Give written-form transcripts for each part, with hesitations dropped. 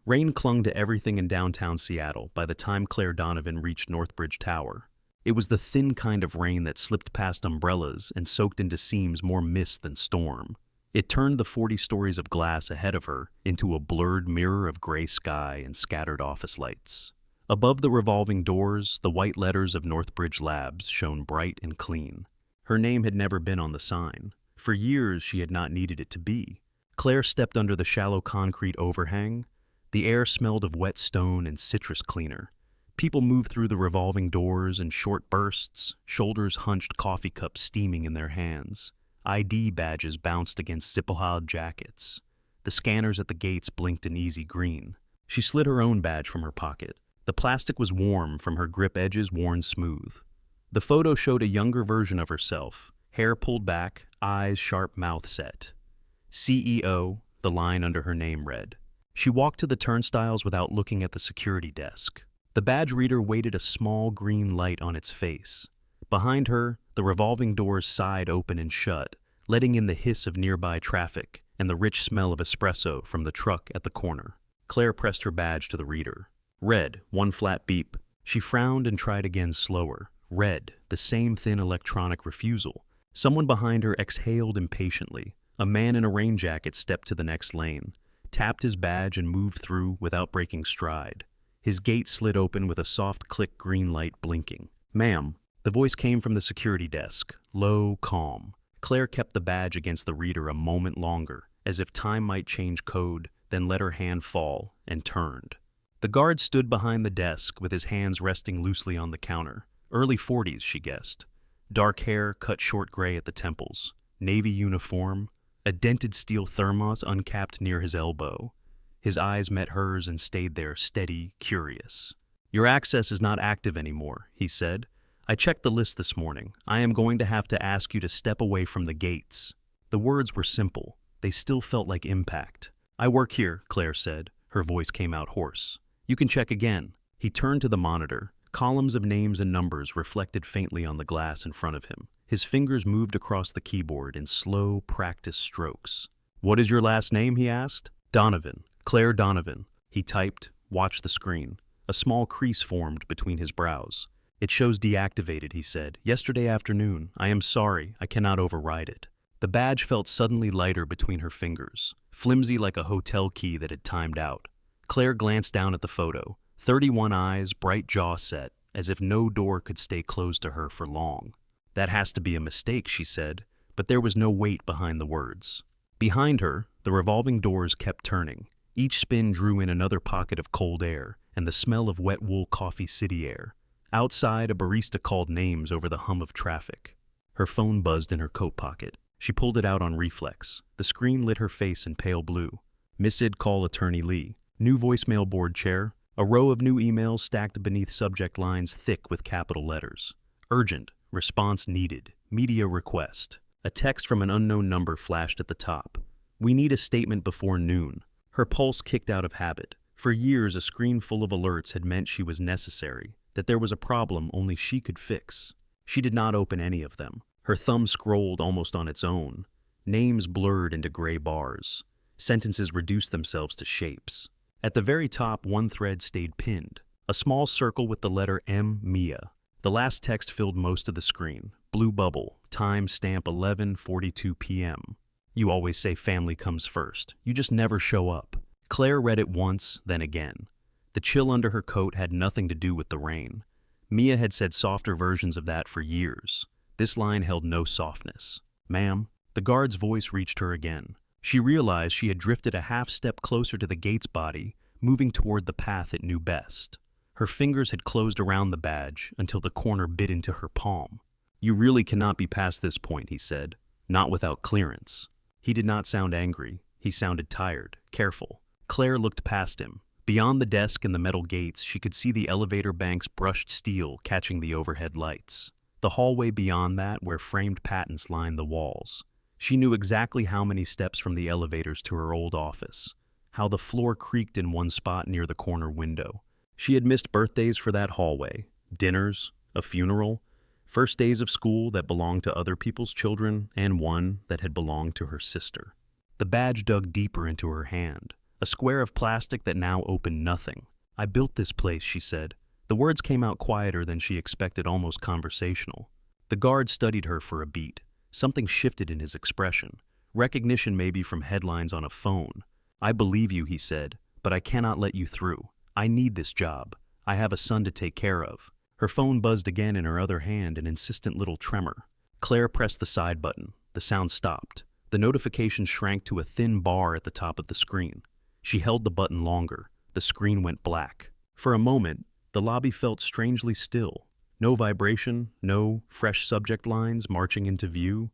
Rain clung to everything in downtown Seattle by the time Claire Donovan reached Northbridge Tower. It was the thin kind of rain that slipped past umbrellas and soaked into seams more mist than storm. It turned the 40 stories of glass ahead of her into a blurred mirror of gray sky and scattered office lights. Above the revolving doors, the white letters of Northbridge Labs shone bright and clean. Her name had never been on the sign. For years, she had not needed it to be. Claire stepped under the shallow concrete overhang. The air smelled of wet stone and citrus cleaner. People moved through the revolving doors in short bursts, shoulders hunched, coffee cups steaming in their hands. ID badges bounced against zip-hod jackets. The scanners at the gates blinked an easy green. She slid her own badge from her pocket. The plastic was warm from her grip edges worn smooth. The photo showed a younger version of herself, hair pulled back, eyes sharp, mouth set. CEO, the line under her name read. She walked to the turnstiles without looking at the security desk. The badge reader waited a small green light on its face. Behind her, the revolving doors sighed open and shut, letting in the hiss of nearby traffic and the rich smell of espresso from the truck at the corner. Claire pressed her badge to the reader. Red, one flat beep. She frowned and tried again slower. Red, the same thin electronic refusal. Someone behind her exhaled impatiently. A man in a rain jacket stepped to the next lane, tapped his badge and moved through without breaking stride. His gate slid open with a soft click, green light blinking. Ma'am. The voice came from the security desk, low, calm. Claire kept the badge against the reader a moment longer, as if time might change code, then let her hand fall and turned. The guard stood behind the desk with his hands resting loosely on the counter. Early 40s, she guessed. Dark hair cut short gray at the temples. Navy uniform. A dented steel thermos uncapped near his elbow. His eyes met hers and stayed there, steady, curious. Your access is not active anymore, he said. I checked the list this morning. I am going to have to ask you to step away from the gates. The words were simple. They still felt like impact. I work here, Claire said. Her voice came out hoarse. You can check again. He turned to the monitor. Columns of names and numbers reflected faintly on the glass in front of him. His fingers moved across the keyboard in slow, practiced strokes. What is your last name, he asked. Donovan. Claire Donovan. He typed, watched the screen. A small crease formed between his brows. It shows deactivated, he said. Yesterday afternoon. I am sorry. I cannot override it. The badge felt suddenly lighter between her fingers, flimsy like a hotel key that had timed out. Claire glanced down at the photo. 31 eyes, bright jaw set, as if no door could stay closed to her for long. That has to be a mistake, she said, but there was no weight behind the words. Behind her, the revolving doors kept turning. Each spin drew in another pocket of cold air and the smell of wet wool coffee city air. Outside, a barista called names over the hum of traffic. Her phone buzzed in her coat pocket. She pulled it out on reflex. The screen lit her face in pale blue. Missid call Attorney Lee. New voicemail board chair. A row of new emails stacked beneath subject lines thick with capital letters. Urgent. Response needed. Media request. A text from an unknown number flashed at the top. We need a statement before noon. Her pulse kicked out of habit. For years, a screen full of alerts had meant she was necessary, that there was a problem only she could fix. She did not open any of them. Her thumb scrolled almost on its own. Names blurred into gray bars. Sentences reduced themselves to shapes. At the very top, one thread stayed pinned. A small circle with the letter M, Mia. The last text filled most of the screen. Blue bubble. Time stamp 11:42 p.m. You always say family comes first. You just never show up. Claire read it once, then again. The chill under her coat had nothing to do with the rain. Mia had said softer versions of that for years. This line held no softness. Ma'am, the guard's voice reached her again. She realized she had drifted a half step closer to the gate's body, moving toward the path it knew best. Her fingers had closed around the badge until the corner bit into her palm. You really cannot be past this point, he said. Not without clearance. He did not sound angry. He sounded tired, careful. Claire looked past him. Beyond the desk and the metal gates, she could see the elevator bank's brushed steel catching the overhead lights. The hallway beyond that, where framed patents lined the walls. She knew exactly how many steps from the elevators to her old office, how the floor creaked in one spot near the corner window. She had missed birthdays for that hallway, dinners, a funeral, first days of school that belonged to other people's children, and one that had belonged to her sister. The badge dug deeper into her hand. a square of plastic that now opened nothing. "I built this place," she said. The words came out quieter than she expected, almost conversational. The guard studied her for a beat. Something shifted in his expression. Recognition maybe from headlines on a phone. "I believe you," he said, "but I cannot let you through. I need this job. I have a son to take care of." Her phone buzzed again in her other hand, an insistent little tremor. Claire pressed the side button. The sound stopped. The notification shrank to a thin bar at the top of the screen. She held the button longer. The screen went black. For a moment, the lobby felt strangely still. No vibration, no fresh subject lines marching into view,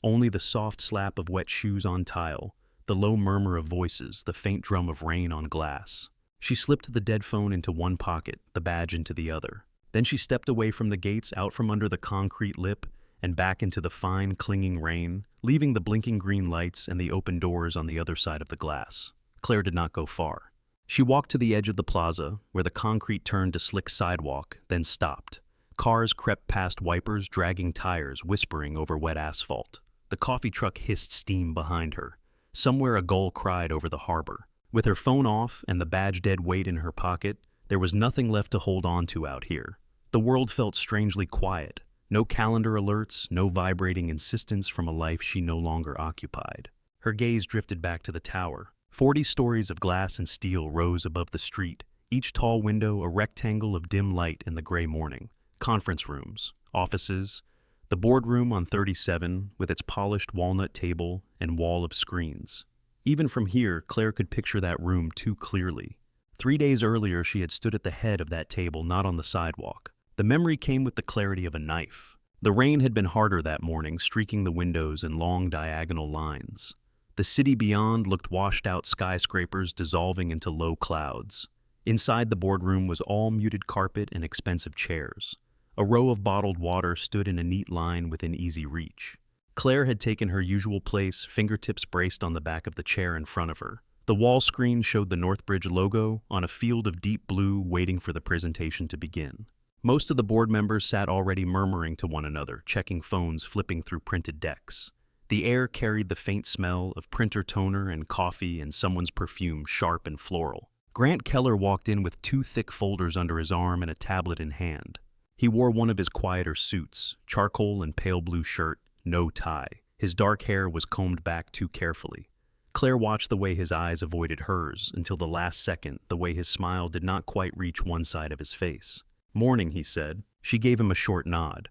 only the soft slap of wet shoes on tile, the low murmur of voices, the faint drum of rain on glass. She slipped the dead phone into one pocket, the badge into the other. Then she stepped away from the gates, out from under the concrete lip, and back into the fine, clinging rain, leaving the blinking green lights and the open doors on the other side of the glass. Claire did not go far. She walked to the edge of the plaza, where the concrete turned to slick sidewalk, then stopped. Cars crept past wipers, dragging tires, whispering over wet asphalt. The coffee truck hissed steam behind her. Somewhere a gull cried over the harbor. With her phone off and the badge dead weight in her pocket, there was nothing left to hold on to out here. The world felt strangely quiet. No calendar alerts, no vibrating insistence from a life she no longer occupied. Her gaze drifted back to the tower. 40 stories of glass and steel rose above the street, each tall window a rectangle of dim light in the gray morning. Conference rooms, offices, the boardroom on 37 with its polished walnut table and wall of screens. Even from here, Claire could picture that room too clearly. 3 days earlier, she had stood at the head of that table, not on the sidewalk. The memory came with the clarity of a knife. The rain had been harder that morning, streaking the windows in long diagonal lines. The city beyond looked washed out skyscrapers dissolving into low clouds. Inside the boardroom was all muted carpet and expensive chairs. A row of bottled water stood in a neat line within easy reach. Claire had taken her usual place, fingertips braced on the back of the chair in front of her. The wall screen showed the Northbridge logo on a field of deep blue, waiting for the presentation to begin. Most of the board members sat already murmuring to one another, checking phones, flipping through printed decks. The air carried the faint smell of printer toner and coffee and someone's perfume, sharp and floral. Grant Keller walked in with 2 thick folders under his arm and a tablet in hand. He wore one of his quieter suits, charcoal and pale blue shirt, no tie. His dark hair was combed back too carefully. Claire watched the way his eyes avoided hers until the last second, the way his smile did not quite reach one side of his face. "Morning," he said. She gave him a short nod.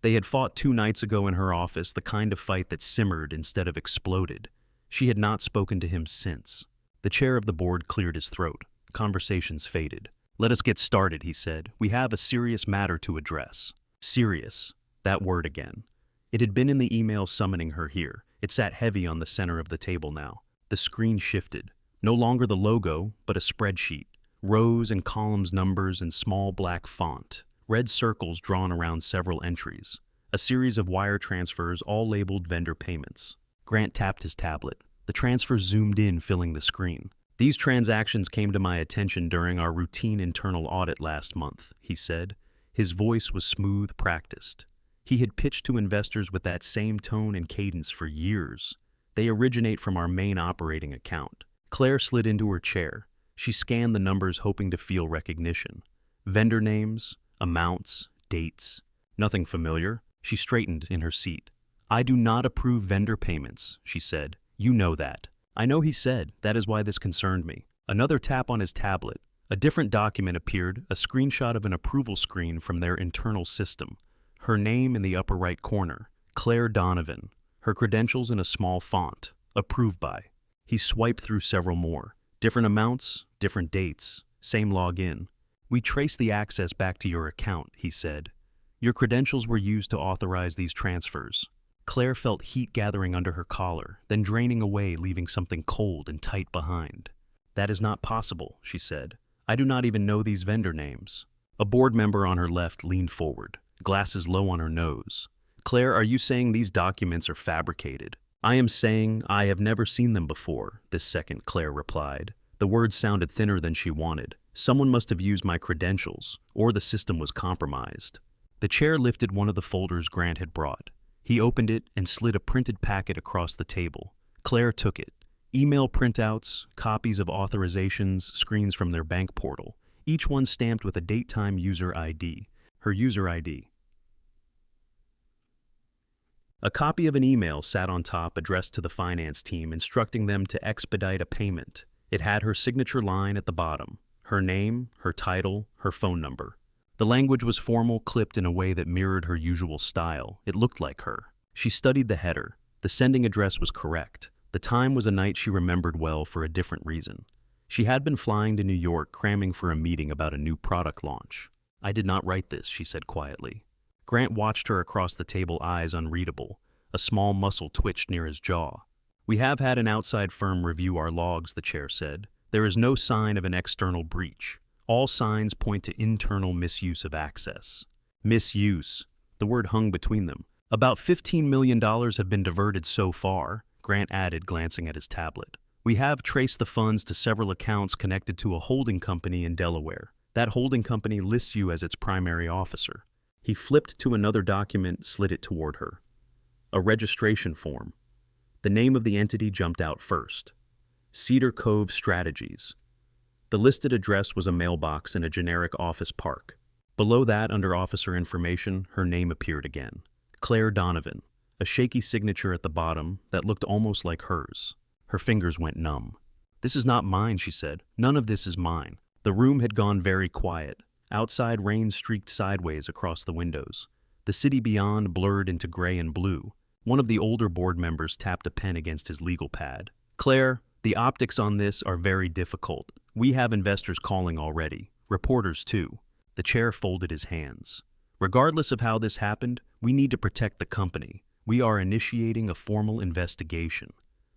They had fought 2 nights ago in her office, the kind of fight that simmered instead of exploded. She had not spoken to him since. The chair of the board cleared his throat. Conversations faded. "Let us get started," he said. "We have a serious matter to address." Serious. That word again. It had been in the email summoning her here. It sat heavy on the center of the table now. The screen shifted. No longer the logo, but a spreadsheet. Rows and columns, numbers in small black font. Red circles drawn around several entries. A series of wire transfers, all labeled vendor payments. Grant tapped his tablet. The transfers zoomed in, filling the screen. "These transactions came to my attention during our routine internal audit last month," he said. His voice was smooth, practiced. He had pitched to investors with that same tone and cadence for years. "They originate from our main operating account." Claire slid into her chair. She scanned the numbers, hoping to feel recognition. Vendor names, amounts, dates. Nothing familiar. She straightened in her seat. "I do not approve vendor payments," she said. "You know that." "I know," he said. "That is why this concerned me." Another tap on his tablet. A different document appeared, a screenshot of an approval screen from their internal system. Her name in the upper right corner. Claire Donovan. Her credentials in a small font. Approved by. He swiped through several more. Different amounts, different dates, same login. "We trace the access back to your account," he said. "Your credentials were used to authorize these transfers." Claire felt heat gathering under her collar, then draining away, leaving something cold and tight behind. "That is not possible," she said. "I do not even know these vendor names." A board member on her left leaned forward, glasses low on her nose. "Claire, are you saying these documents are fabricated?" "I am saying I have never seen them before," this second Claire replied. The words sounded thinner than she wanted. "Someone must have used my credentials, or the system was compromised." The chair lifted one of the folders Grant had brought. He opened it and slid a printed packet across the table. Claire took it. Email printouts, copies of authorizations, screens from their bank portal, each one stamped with a date-time user ID, her user ID. A copy of an email sat on top addressed to the finance team instructing them to expedite a payment. It had her signature line at the bottom, her name, her title, her phone number. The language was formal, clipped in a way that mirrored her usual style. It looked like her. She studied the header. The sending address was correct. The time was a night she remembered well for a different reason. She had been flying to New York, cramming for a meeting about a new product launch. "I did not write this," she said quietly. Grant watched her across the table, eyes unreadable. A small muscle twitched near his jaw. "We have had an outside firm review our logs," the chair said. "There is no sign of an external breach. All signs point to internal misuse of access." Misuse. The word hung between them. "About $15 million have been diverted so far," Grant added, glancing at his tablet. "We have traced the funds to several accounts connected to a holding company in Delaware. That holding company lists you as its primary officer." He flipped to another document, slid it toward her. A registration form. The name of the entity jumped out first. Cedar Cove Strategies. The listed address was a mailbox in a generic office park. Below that, under officer information, her name appeared again. Claire Donovan. A shaky signature at the bottom that looked almost like hers. Her fingers went numb. "This is not mine," she said. "None of this is mine." The room had gone very quiet. Outside, rain streaked sideways across the windows. The city beyond blurred into gray and blue. One of the older board members tapped a pen against his legal pad. "Claire, the optics on this are very difficult. We have investors calling already. Reporters, too." The chair folded his hands. "Regardless of how this happened, we need to protect the company. We are initiating a formal investigation.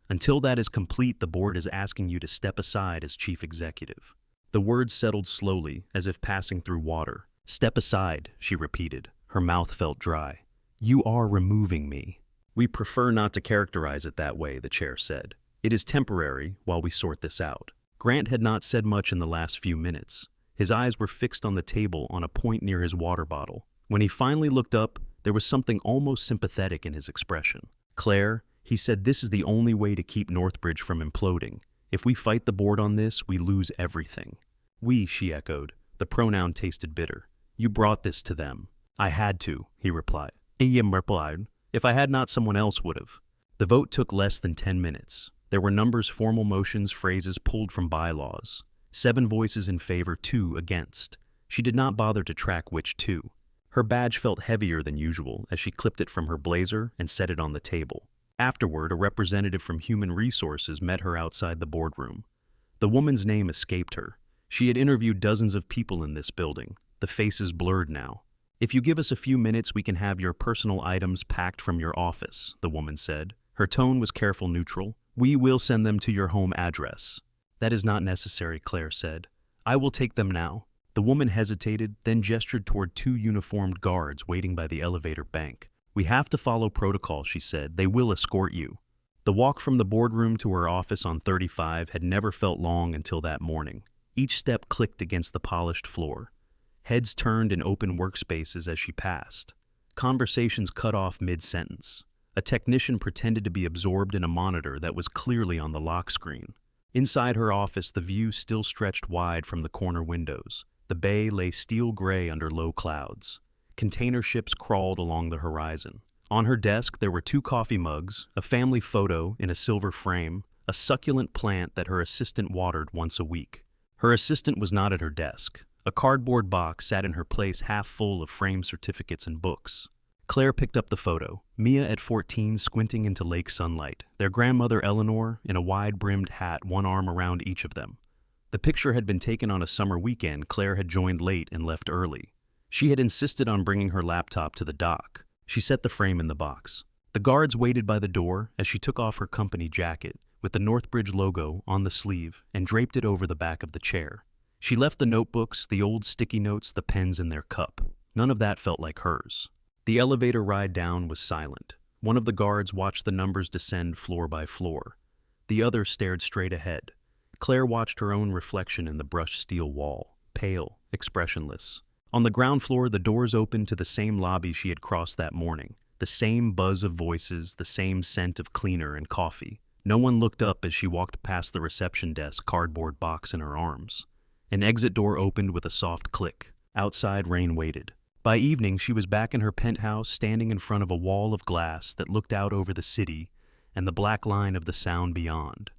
Until that is complete, the board is asking you to step aside as chief executive." The words settled slowly, as if passing through water. "Step aside," she repeated. Her mouth felt dry. "You are removing me." "We prefer not to characterize it that way," the chair said. "It is temporary while we sort this out." Grant had not said much in the last few minutes. His eyes were fixed on the table on a point near his water bottle. When he finally looked up, there was something almost sympathetic in his expression. "Claire," he said, "this is the only way to keep Northbridge from imploding. If we fight the board on this, we lose everything." "We," she echoed. The pronoun tasted bitter. "You brought this to them." "I had to," he replied. "If I had not, someone else would have." The vote took less than 10 minutes. There were numbers, formal motions, phrases pulled from bylaws. 7 voices in favor, 2 against. She did not bother to track which 2. Her badge felt heavier than usual as she clipped it from her blazer and set it on the table. Afterward, a representative from Human Resources met her outside the boardroom. The woman's name escaped her. She had interviewed dozens of people in this building. The faces blurred now. "If you give us a few minutes, we can have your personal items packed from your office," the woman said. Her tone was careful, neutral. "We will send them to your home address." "That is not necessary," Claire said. "I will take them now." The woman hesitated, then gestured toward 2 uniformed guards waiting by the elevator bank. "We have to follow protocol," she said. "They will escort you." The walk from the boardroom to her office on 35 had never felt long until that morning. Each step clicked against the polished floor. Heads turned in open workspaces as she passed. Conversations cut off mid-sentence. A technician pretended to be absorbed in a monitor that was clearly on the lock screen. Inside her office, the view still stretched wide from the corner windows. The bay lay steel gray under low clouds. Container ships crawled along the horizon. On her desk, there were 2 coffee mugs, a family photo in a silver frame, a succulent plant that her assistant watered once a week. Her assistant was not at her desk. A cardboard box sat in her place, half full of framed certificates and books. Claire picked up the photo. Mia at 14 squinting into lake sunlight. Their grandmother Eleanor in a wide-brimmed hat, one arm around each of them. The picture had been taken on a summer weekend. Claire had joined late and left early. She had insisted on bringing her laptop to the dock. She set the frame in the box. The guards waited by the door as she took off her company jacket with the Northbridge logo on the sleeve and draped it over the back of the chair. She left the notebooks, the old sticky notes, the pens in their cup. None of that felt like hers. The elevator ride down was silent. One of the guards watched the numbers descend floor by floor. The other stared straight ahead. Claire watched her own reflection in the brushed steel wall, pale, expressionless. On the ground floor, the doors opened to the same lobby she had crossed that morning. The same buzz of voices, the same scent of cleaner and coffee. No one looked up as she walked past the reception desk cardboard box in her arms. An exit door opened with a soft click. Outside, rain waited. By evening, she was back in her penthouse, standing in front of a wall of glass that looked out over the city and the black line of the Sound beyond.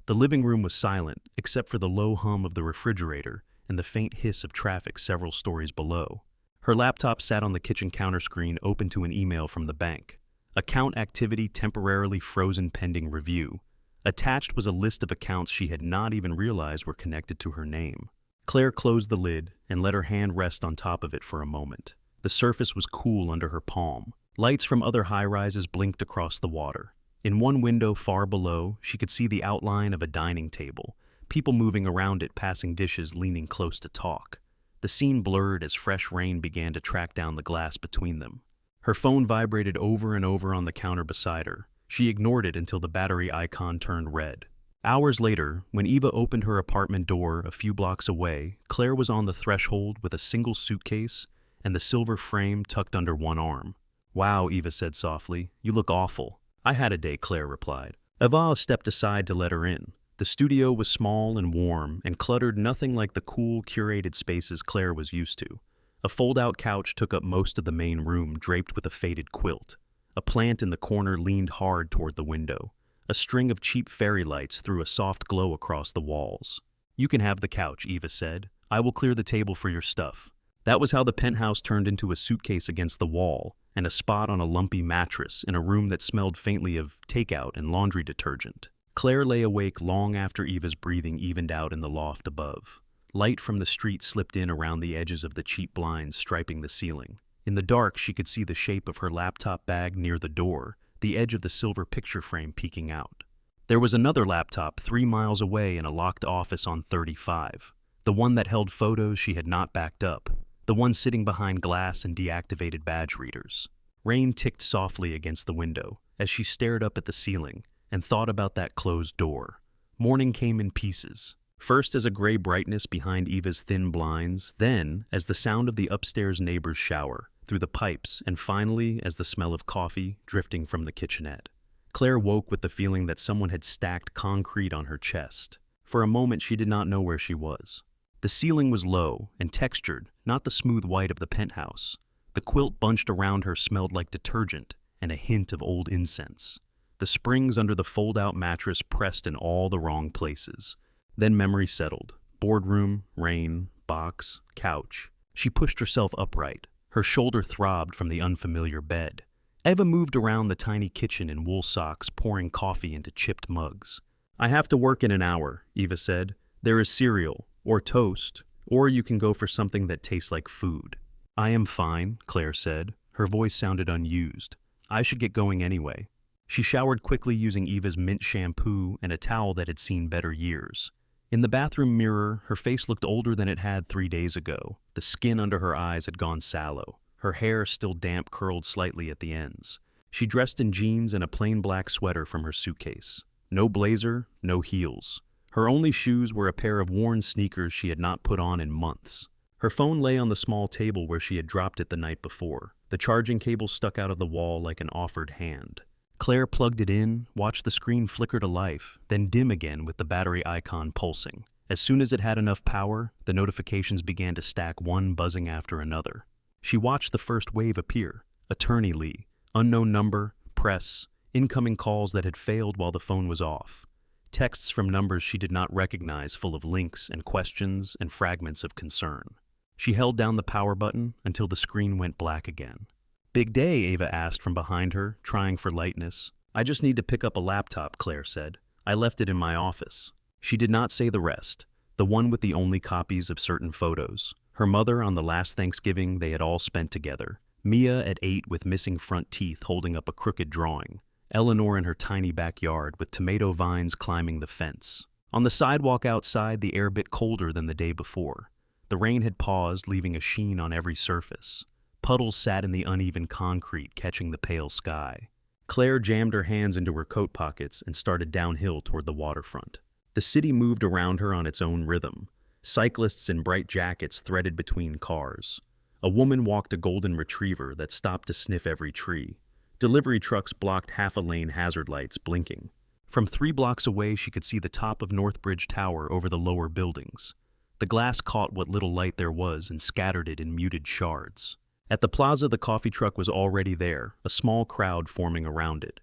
The living room was silent, except for the low hum of the refrigerator and the faint hiss of traffic several stories below. Her laptop sat on the kitchen counter screen, open to an email from the bank. Account activity temporarily frozen pending review. Attached was a list of accounts she had not even realized were connected to her name. Claire closed the lid and let her hand rest on top of it for a moment. The surface was cool under her palm. Lights from other high-rises blinked across the water. In one window far below, she could see the outline of a dining table, people moving around it, passing dishes, leaning close to talk. The scene blurred as fresh rain began to track down the glass between them. Her phone vibrated over and over on the counter beside her. She ignored it until the battery icon turned red. Hours later, when Eva opened her apartment door a few blocks away, Claire was on the threshold with a single suitcase and the silver frame tucked under one arm. "Wow," Eva said softly. "You look awful." "I had a day," Claire replied. Eva stepped aside to let her in. The studio was small and warm and cluttered, nothing like the cool, curated spaces Claire was used to. A fold-out couch took up most of the main room, draped with a faded quilt. A plant in the corner leaned hard toward the window. A string of cheap fairy lights threw a soft glow across the walls. "You can have the couch," Eva said. "I will clear the table for your stuff." That was how the penthouse turned into a suitcase against the wall and a spot on a lumpy mattress in a room that smelled faintly of takeout and laundry detergent. Claire lay awake long after Eva's breathing evened out in the loft above. Light from the street slipped in around the edges of the cheap blinds striping the ceiling. In the dark, she could see the shape of her laptop bag near the door, the edge of the silver picture frame peeking out. There was another laptop 3 miles away in a locked office on 35, the one that held photos she had not backed up, the one sitting behind glass and deactivated badge readers. Rain ticked softly against the window as she stared up at the ceiling and thought about that closed door. Morning came in pieces. First as a gray brightness behind Eva's thin blinds, then as the sound of the upstairs neighbor's shower through the pipes, and finally as the smell of coffee drifting from the kitchenette. Claire woke with the feeling that someone had stacked concrete on her chest. For a moment she did not know where she was. The ceiling was low and textured, not the smooth white of the penthouse. The quilt bunched around her smelled like detergent and a hint of old incense. The springs under the fold-out mattress pressed in all the wrong places. Then memory settled. Boardroom, rain, box, couch. She pushed herself upright. Her shoulder throbbed from the unfamiliar bed. Eva moved around the tiny kitchen in wool socks, pouring coffee into chipped mugs. "I have to work in an hour," Eva said. "There is cereal, or toast, or you can go for something that tastes like food." "I am fine," Claire said. Her voice sounded unused. "I should get going anyway." She showered quickly using Eva's mint shampoo and a towel that had seen better years. In the bathroom mirror, her face looked older than it had 3 days ago. The skin under her eyes had gone sallow. Her hair, still damp, curled slightly at the ends. She dressed in jeans and a plain black sweater from her suitcase. No blazer, no heels. Her only shoes were a pair of worn sneakers she had not put on in months. Her phone lay on the small table where she had dropped it the night before. The charging cable stuck out of the wall like an offered hand. Claire plugged it in, watched the screen flicker to life, then dim again with the battery icon pulsing. As soon as it had enough power, the notifications began to stack, one buzzing after another. She watched the first wave appear. Attorney Lee, unknown number, press, incoming calls that had failed while the phone was off. Texts from numbers she did not recognize, full of links and questions and fragments of concern. She held down the power button until the screen went black again. "Big day," Ava asked from behind her, trying for lightness. "I just need to pick up a laptop," Claire said. "I left it in my office." She did not say the rest, the one with the only copies of certain photos. Her mother on the last Thanksgiving they had all spent together. Mia at 8 with missing front teeth holding up a crooked drawing. Eleanor in her tiny backyard with tomato vines climbing the fence. On the sidewalk outside, the air bit colder than the day before. The rain had paused, leaving a sheen on every surface. Puddles sat in the uneven concrete, catching the pale sky. Claire jammed her hands into her coat pockets and started downhill toward the waterfront. The city moved around her on its own rhythm. Cyclists in bright jackets threaded between cars. A woman walked a golden retriever that stopped to sniff every tree. Delivery trucks blocked half a lane, hazard lights blinking. From 3 blocks away, she could see the top of Northbridge Tower over the lower buildings. The glass caught what little light there was and scattered it in muted shards. At the plaza, the coffee truck was already there, a small crowd forming around it.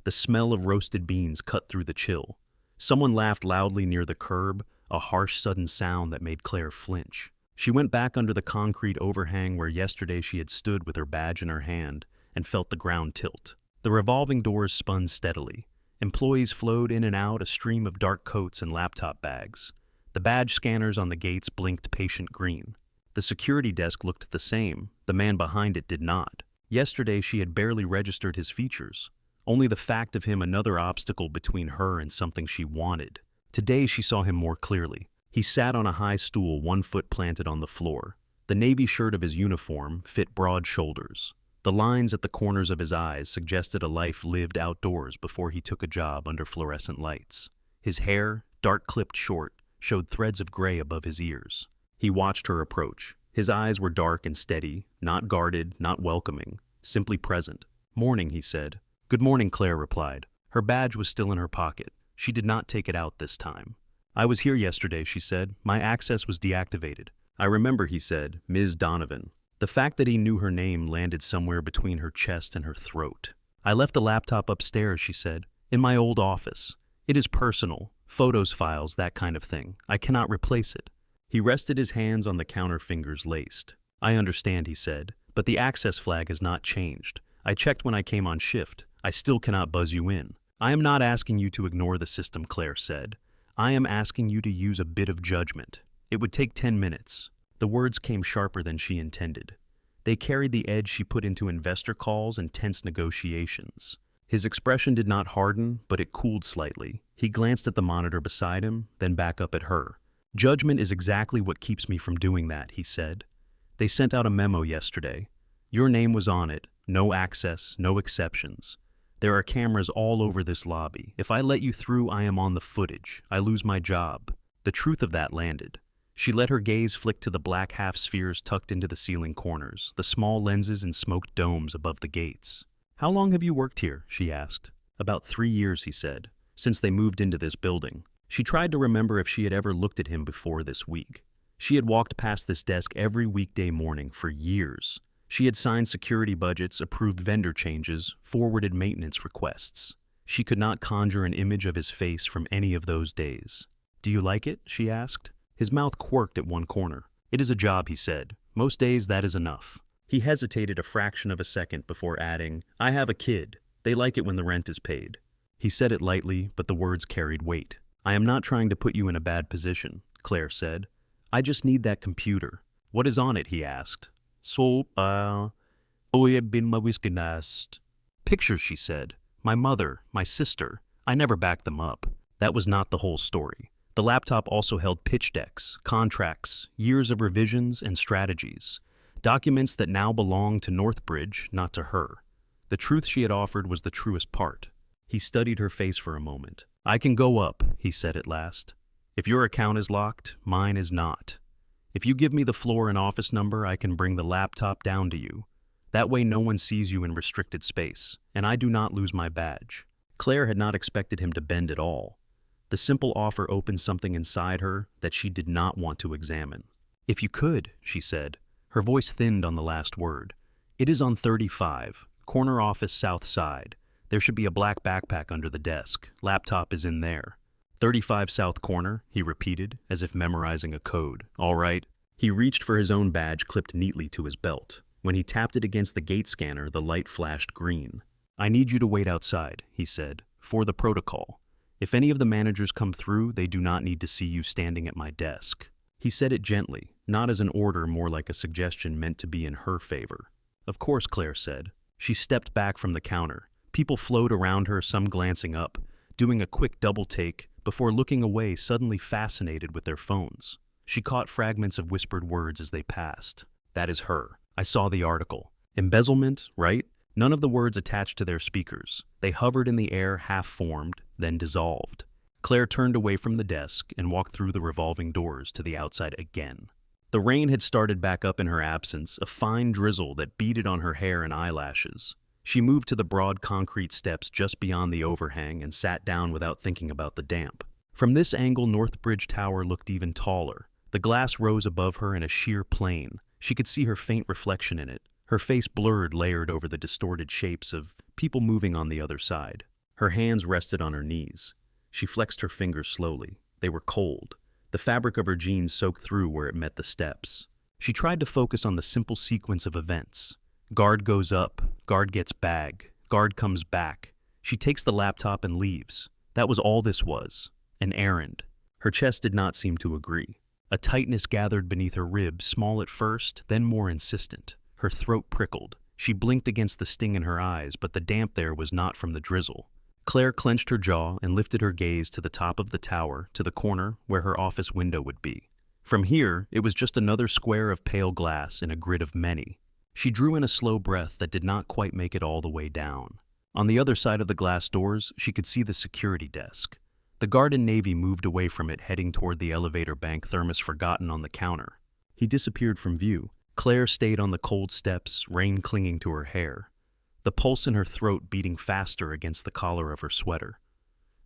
The smell of roasted beans cut through the chill. Someone laughed loudly near the curb, a harsh, sudden sound that made Claire flinch. She went back under the concrete overhang where yesterday she had stood with her badge in her hand and felt the ground tilt. The revolving doors spun steadily. Employees flowed in and out, a stream of dark coats and laptop bags. The badge scanners on the gates blinked patient green. The security desk looked the same. The man behind it did not. Yesterday she had barely registered his features. Only the fact of him another obstacle between her and something she wanted. Today she saw him more clearly. He sat on a high stool, 1 foot planted on the floor. The navy shirt of his uniform fit broad shoulders. The lines at the corners of his eyes suggested a life lived outdoors before he took a job under fluorescent lights. His hair, dark clipped short, showed threads of gray above his ears. He watched her approach. His eyes were dark and steady, not guarded, not welcoming, simply present. "Morning," he said. "Good morning," Claire replied. Her badge was still in her pocket. She did not take it out this time. "I was here yesterday," she said. "My access was deactivated." "I remember," he said, "Ms. Donovan." The fact that he knew her name landed somewhere between her chest and her throat. "I left a laptop upstairs," she said, "in my old office. It is personal, photos, files, that kind of thing. I cannot replace it." He rested his hands on the counter, fingers laced. "I understand," he said, "but the access flag has not changed. I checked when I came on shift. I still cannot buzz you in." "I am not asking you to ignore the system," Claire said. "I am asking you to use a bit of judgment. It would take 10 minutes. The words came sharper than she intended. They carried the edge she put into investor calls and tense negotiations. His expression did not harden, but it cooled slightly. He glanced at the monitor beside him, then back up at her. "Judgment is exactly what keeps me from doing that," he said. "They sent out a memo yesterday. Your name was on it. No access, no exceptions. There are cameras all over this lobby. If I let you through, I am on the footage. I lose my job." The truth of that landed. She let her gaze flick to the black half-spheres tucked into the ceiling corners, the small lenses and smoked domes above the gates. "How long have you worked here?" she asked. "About 3 years," he said, "since they moved into this building." She tried to remember if she had ever looked at him before this week. She had walked past this desk every weekday morning for years. She had signed security budgets, approved vendor changes, forwarded maintenance requests. She could not conjure an image of his face from any of those days. "Do you like it?" she asked. His mouth quirked at one corner. "It is a job," he said. "Most days that is enough." He hesitated a fraction of a second before adding, "I have a kid. They like it when the rent is paid." He said it lightly, but the words carried weight. "I am not trying to put you in a bad position," Claire said. "I just need that computer." "What is on it?" he asked. "I have been my whiskey nest." "Pictures," she said. "My mother, my sister. I never backed them up." That was not the whole story. The laptop also held pitch decks, contracts, years of revisions and strategies, documents that now belonged to Northbridge, not to her. The truth she had offered was the truest part. He studied her face for a moment. "I can go up," he said at last. "If your account is locked, mine is not. If you give me the floor and office number, I can bring the laptop down to you. That way no one sees you in restricted space, and I do not lose my badge." Claire had not expected him to bend at all. The simple offer opened something inside her that she did not want to examine. "If you could," she said. Her voice thinned on the last word. "It is on 35, corner office south side. There should be a black backpack under the desk. Laptop is in there." 35 south corner, he repeated, as if memorizing a code. "All right." He reached for his own badge clipped neatly to his belt. When he tapped it against the gate scanner, the light flashed green. "I need you to wait outside," he said, "for the protocol. If any of the managers come through, they do not need to see you standing at my desk." He said it gently, not as an order, more like a suggestion meant to be in her favor. "Of course," Claire said. She stepped back from the counter. People flowed around her, some glancing up, doing a quick double take, before looking away, suddenly fascinated with their phones. She caught fragments of whispered words as they passed. "That is her. I saw the article. Embezzlement, right?" None of the words attached to their speakers. They hovered in the air, half-formed, then dissolved. Claire turned away from the desk and walked through the revolving doors to the outside again. The rain had started back up in her absence, a fine drizzle that beaded on her hair and eyelashes. She moved to the broad concrete steps just beyond the overhang and sat down without thinking about the damp. From this angle, Northbridge Tower looked even taller. The glass rose above her in a sheer plane. She could see her faint reflection in it, her face blurred, layered over the distorted shapes of people moving on the other side. Her hands rested on her knees. She flexed her fingers slowly. They were cold. The fabric of her jeans soaked through where it met the steps. She tried to focus on the simple sequence of events. Guard goes up, guard gets bag, guard comes back. She takes the laptop and leaves. That was all this was. An errand. Her chest did not seem to agree. A tightness gathered beneath her ribs, small at first, then more insistent. Her throat prickled. She blinked against the sting in her eyes, but the damp there was not from the drizzle. Claire clenched her jaw and lifted her gaze to the top of the tower, to the corner where her office window would be. From here, it was just another square of pale glass in a grid of many. She drew in a slow breath that did not quite make it all the way down. On the other side of the glass doors, she could see the security desk. The guard in navy moved away from it, heading toward the elevator bank thermos forgotten on the counter. He disappeared from view. Claire stayed on the cold steps, rain clinging to her hair, the pulse in her throat beating faster against the collar of her sweater.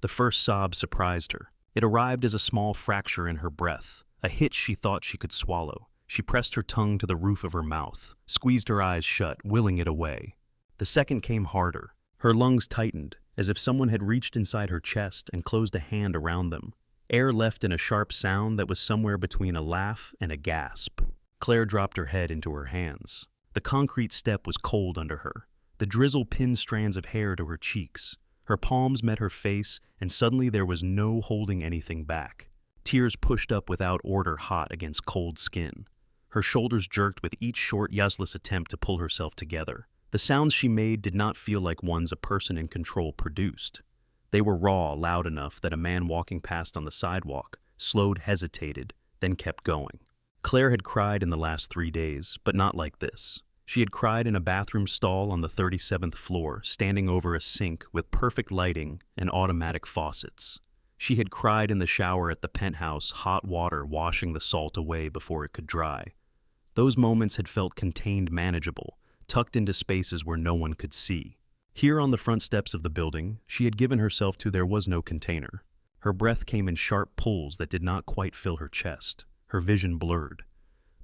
The first sob surprised her. It arrived as a small fracture in her breath, a hitch she thought she could swallow. She pressed her tongue to the roof of her mouth, squeezed her eyes shut, willing it away. The second came harder. Her lungs tightened, as if someone had reached inside her chest and closed a hand around them. Air left in a sharp sound that was somewhere between a laugh and a gasp. Claire dropped her head into her hands. The concrete step was cold under her. The drizzle pinned strands of hair to her cheeks. Her palms met her face, and suddenly there was no holding anything back. Tears pushed up without order, hot against cold skin. Her shoulders jerked with each short, useless attempt to pull herself together. The sounds she made did not feel like ones a person in control produced. They were raw, loud enough that a man walking past on the sidewalk slowed, hesitated, then kept going. Claire had cried in the last 3 days, but not like this. She had cried in a bathroom stall on the 37th floor, standing over a sink with perfect lighting and automatic faucets. She had cried in the shower at the penthouse, hot water washing the salt away before it could dry. Those moments had felt contained, manageable, tucked into spaces where no one could see. Here on the front steps of the building, she had given herself to there was no container. Her breath came in sharp pulls that did not quite fill her chest. Her vision blurred.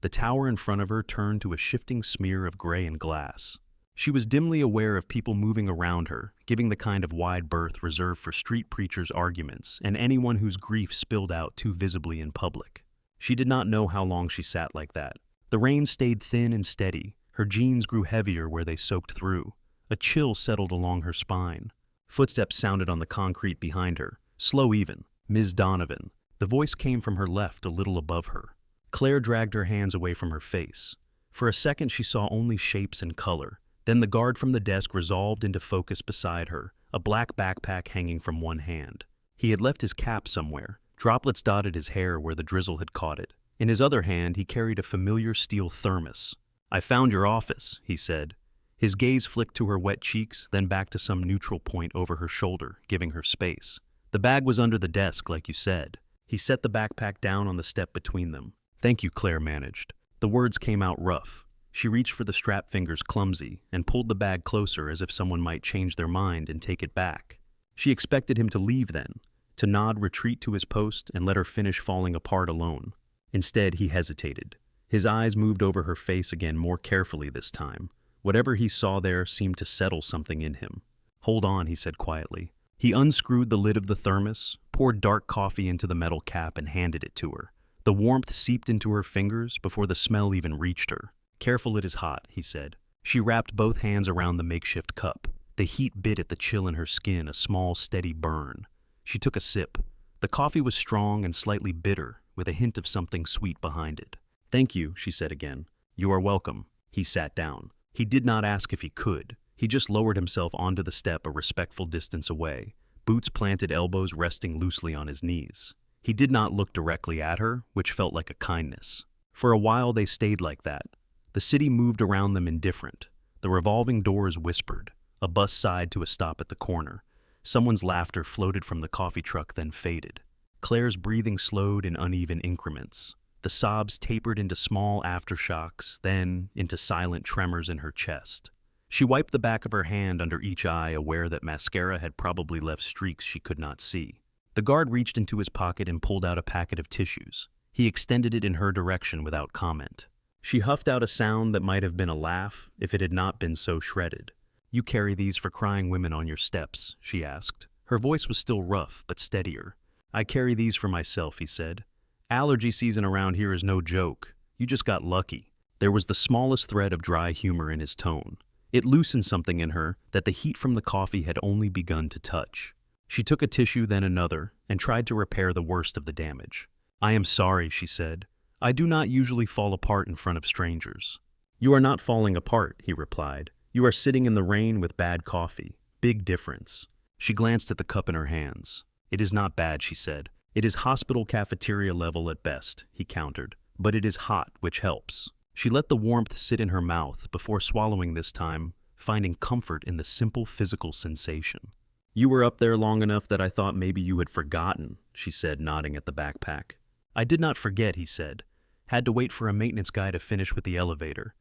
The tower in front of her turned to a shifting smear of gray and glass. She was dimly aware of people moving around her, giving the kind of wide berth reserved for street preachers' arguments and anyone whose grief spilled out too visibly in public. She did not know how long she sat like that. The rain stayed thin and steady. Her jeans grew heavier where they soaked through. A chill settled along her spine. Footsteps sounded on the concrete behind her, slow even. Ms. Donovan. The voice came from her left, a little above her. Claire dragged her hands away from her face. For a second she saw only shapes and color. Then the guard from the desk resolved into focus beside her, a black backpack hanging from one hand. He had left his cap somewhere. Droplets dotted his hair where the drizzle had caught it. In his other hand he carried a familiar steel thermos. "I found your office," he said. His gaze flicked to her wet cheeks, then back to some neutral point over her shoulder, giving her space. "The bag was under the desk, like you said." He set the backpack down on the step between them. "Thank you," Claire managed. The words came out rough. She reached for the strap fingers, clumsy, and pulled the bag closer as if someone might change their mind and take it back. She expected him to leave then, to nod, retreat to his post, and let her finish falling apart alone. Instead, he hesitated. His eyes moved over her face again, more carefully this time. Whatever he saw there seemed to settle something in him. "Hold on," he said quietly. He unscrewed the lid of the thermos, poured dark coffee into the metal cap, and handed it to her. The warmth seeped into her fingers before the smell even reached her. "Careful, it is hot," he said. She wrapped both hands around the makeshift cup. The heat bit at the chill in her skin, a small, steady burn. She took a sip. The coffee was strong and slightly bitter, with a hint of something sweet behind it. "Thank you," she said again. "You are welcome." He sat down. He did not ask if he could. He just lowered himself onto the step a respectful distance away, boots planted, elbows resting loosely on his knees. He did not look directly at her, which felt like a kindness. For a while they stayed like that. The city moved around them indifferent. The revolving doors whispered. A bus sighed to a stop at the corner. Someone's laughter floated from the coffee truck, then faded. Claire's breathing slowed in uneven increments. The sobs tapered into small aftershocks, then into silent tremors in her chest. She wiped the back of her hand under each eye, aware that mascara had probably left streaks she could not see. The guard reached into his pocket and pulled out a packet of tissues. He extended it in her direction without comment. She huffed out a sound that might have been a laugh if it had not been so shredded. "You carry these for crying women on your steps?" she asked. Her voice was still rough, but steadier. "I carry these for myself," he said. "Allergy season around here is no joke. You just got lucky." There was the smallest thread of dry humor in his tone. It loosened something in her that the heat from the coffee had only begun to touch. She took a tissue, then another, and tried to repair the worst of the damage. "I am sorry," she said. "I do not usually fall apart in front of strangers." "You are not falling apart," he replied. "You are sitting in the rain with bad coffee. Big difference." She glanced at the cup in her hands. "It is not bad," she said. "It is hospital cafeteria level at best," he countered. "But it is hot, which helps." She let the warmth sit in her mouth before swallowing this time, finding comfort in the simple physical sensation. "You were up there long enough that I thought maybe you had forgotten," she said, nodding at the backpack. "I did not forget," he said. "Had to wait for a maintenance guy to finish with the elevator.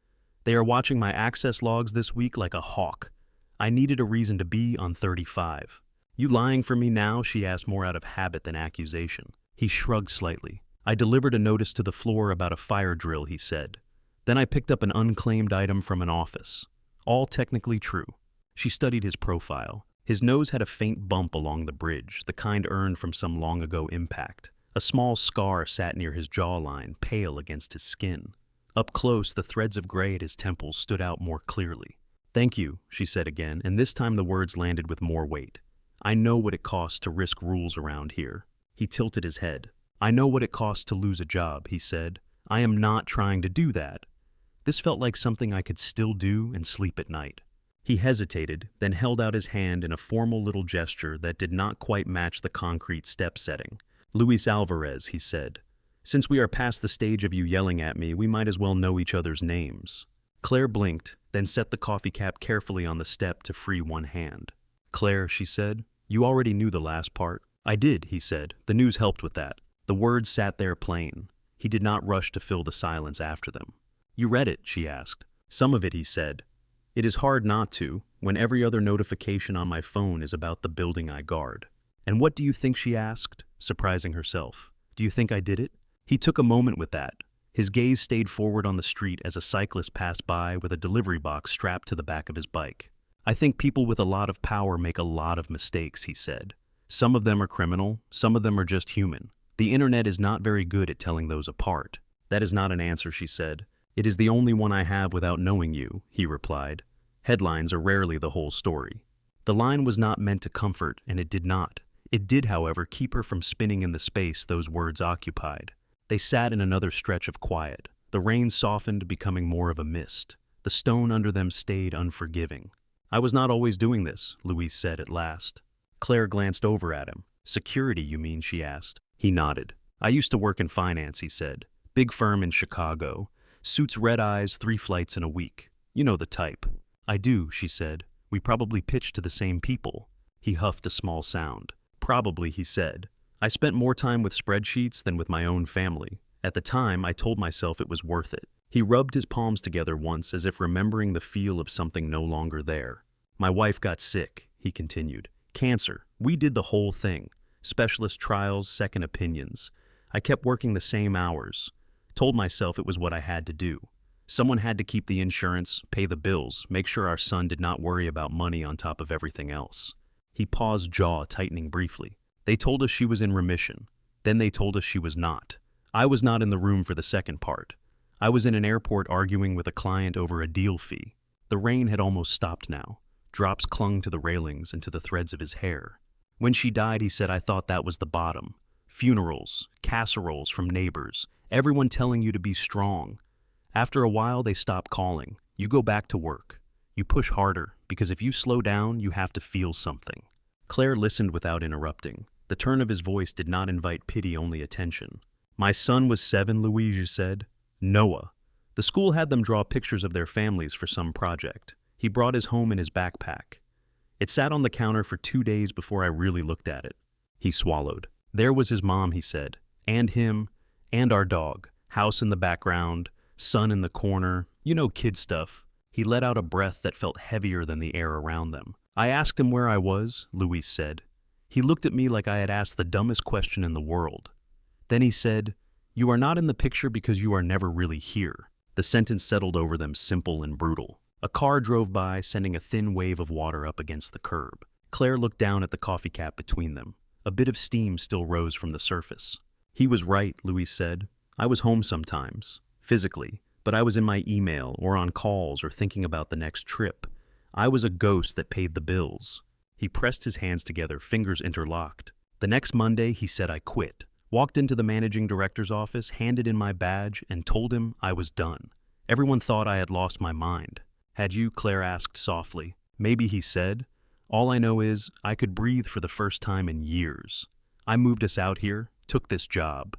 They are watching my access logs this week like a hawk. I needed a reason to be on 35. "You lying for me now?" she asked, more out of habit than accusation. He shrugged slightly. "I delivered a notice to the floor about a fire drill," he said. "Then I picked up an unclaimed item from an office. All technically true." She studied his profile. His nose had a faint bump along the bridge, the kind earned from some long-ago impact. A small scar sat near his jawline, pale against his skin. Up close, the threads of gray at his temples stood out more clearly. "Thank you," she said again, and this time the words landed with more weight. "I know what it costs to risk rules around here." He tilted his head. "I know what it costs to lose a job," he said. "I am not trying to do that." This felt like something I could still do and sleep at night. He hesitated, then held out his hand in a formal little gesture that did not quite match the concrete step setting. "Luis Alvarez," he said. "Since we are past the stage of you yelling at me, we might as well know each other's names." Claire blinked, then set the coffee cap carefully on the step to free one hand. "Claire," she said, "you already knew the last part." "I did," he said. "The news helped with that." The words sat there plain. He did not rush to fill the silence after them. "You read it?" she asked. "Some of it," he said. "It is hard not to, when every other notification on my phone is about the building I guard." "And what do you think?" she asked, surprising herself. "Do you think I did it?" He took a moment with that. His gaze stayed forward on the street as a cyclist passed by with a delivery box strapped to the back of his bike. "I think people with a lot of power make a lot of mistakes," he said. "Some of them are criminal, some of them are just human. The internet is not very good at telling those apart." "That is not an answer," she said. "It is the only one I have without knowing you," he replied. "Headlines are rarely the whole story." The line was not meant to comfort, and it did not. It did, however, keep her from spinning in the space those words occupied. They sat in another stretch of quiet. The rain softened, becoming more of a mist. The stone under them stayed unforgiving. "I was not always doing this," Luis said at last. Claire glanced over at him. "Security, you mean?" she asked. He nodded. "I used to work in finance," he said. "Big firm in Chicago. Suits, red eyes, 3 flights in a week. You know the type." "I do," she said. "We probably pitched to the same people." He huffed a small sound. "Probably," he said. "I spent more time with spreadsheets than with my own family. At the time, I told myself it was worth it." He rubbed his palms together once as if remembering the feel of something no longer there. "My wife got sick," he continued. "Cancer. We did the whole thing. Specialist trials, second opinions. I kept working the same hours. Told myself it was what I had to do. Someone had to keep the insurance, pay the bills, make sure our son did not worry about money on top of everything else." He paused, jaw tightening briefly. "They told us she was in remission. Then they told us she was not. I was not in the room for the second part. I was in an airport arguing with a client over a deal fee. The rain had almost stopped now. Drops clung to the railings and to the threads of his hair. When she died, he said, I thought that was the bottom. Funerals, casseroles from neighbors, everyone telling you to be strong. After a while, they stop calling. You go back to work. You push harder, because if you slow down, you have to feel something." Claire listened without interrupting. The turn of his voice did not invite pity, only attention. "My son was 7, Louise said. Noah. The school had them draw pictures of their families for some project. He brought his home in his backpack. It sat on the counter for 2 days before I really looked at it." He swallowed. "There was his mom," he said, "and him, and our dog. House in the background, son in the corner, you know, kid stuff. He let out a breath that felt heavier than the air around them. "I asked him where I was," Luis said. He looked at me like I had asked the dumbest question in the world. Then he said, "You are not in the picture because you are never really here." The sentence settled over them, simple and brutal. A car drove by, sending a thin wave of water up against the curb. Claire looked down at the coffee cap between them. A bit of steam still rose from the surface. "He was right," Luis said. "I was home sometimes, physically, but I was in my email or on calls or thinking about the next trip. I was a ghost that paid the bills." He pressed his hands together, fingers interlocked. "The next Monday, he said I quit. Walked into the managing director's office, handed in my badge, and told him I was done. Everyone thought I had lost my mind." "Had you?" Claire asked softly. "Maybe," he said. "All I know is I could breathe for the first time in years. I moved us out here, took this job.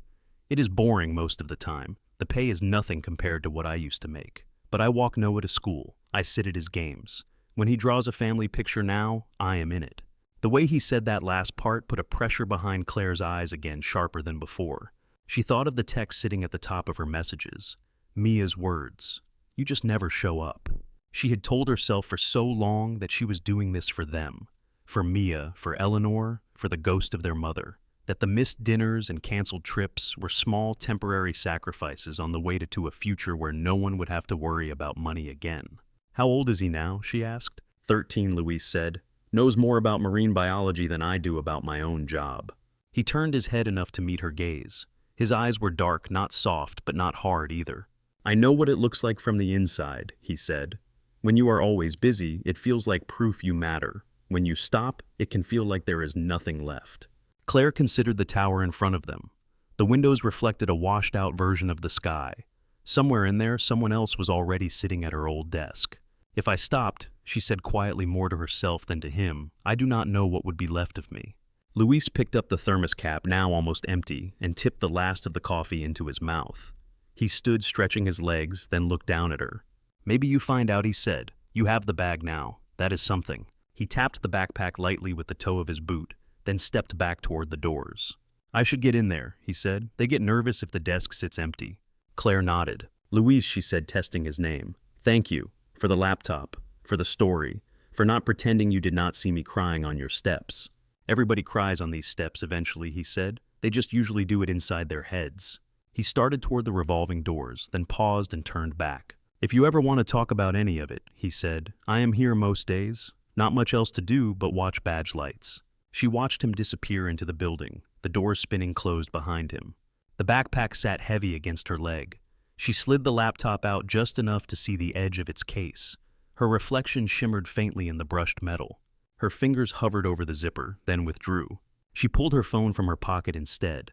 It is boring most of the time. The pay is nothing compared to what I used to make. But I walk Noah to school. I sit at his games. When he draws a family picture now, I am in it." The way he said that last part put a pressure behind Claire's eyes again, sharper than before. She thought of the text sitting at the top of her messages. Mia's words. "You just never show up." She had told herself for so long that she was doing this for them. For Mia, for Eleanor, for the ghost of their mother. That the missed dinners and canceled trips were small temporary sacrifices on the way to a future where no one would have to worry about money again. "How old is he now?" she asked. 13, Luis said. "Knows more about marine biology than I do about my own job." He turned his head enough to meet her gaze. His eyes were dark, not soft, but not hard either. "I know what it looks like from the inside," he said. "When you are always busy, it feels like proof you matter. When you stop, it can feel like there is nothing left." Claire considered the tower in front of them. The windows reflected a washed-out version of the sky. Somewhere in there, someone else was already sitting at her old desk. "If I stopped," she said quietly, more to herself than to him, "I do not know what would be left of me." Luis picked up the thermos cap, now almost empty, and tipped the last of the coffee into his mouth. He stood stretching his legs, then looked down at her. "Maybe you find out," he said. "You have the bag now. That is something." He tapped the backpack lightly with the toe of his boot, then stepped back toward the doors. "I should get in there," he said. "They get nervous if the desk sits empty." Claire nodded. "Luis," she said, testing his name. "Thank you. For the laptop. For the story. For not pretending you did not see me crying on your steps." "Everybody cries on these steps eventually," he said. "They just usually do it inside their heads." He started toward the revolving doors, then paused and turned back. "If you ever want to talk about any of it," he said, "I am here most days. Not much else to do but watch badge lights." She watched him disappear into the building, the doors spinning closed behind him. The backpack sat heavy against her leg. She slid the laptop out just enough to see the edge of its case. Her reflection shimmered faintly in the brushed metal. Her fingers hovered over the zipper, then withdrew. She pulled her phone from her pocket instead.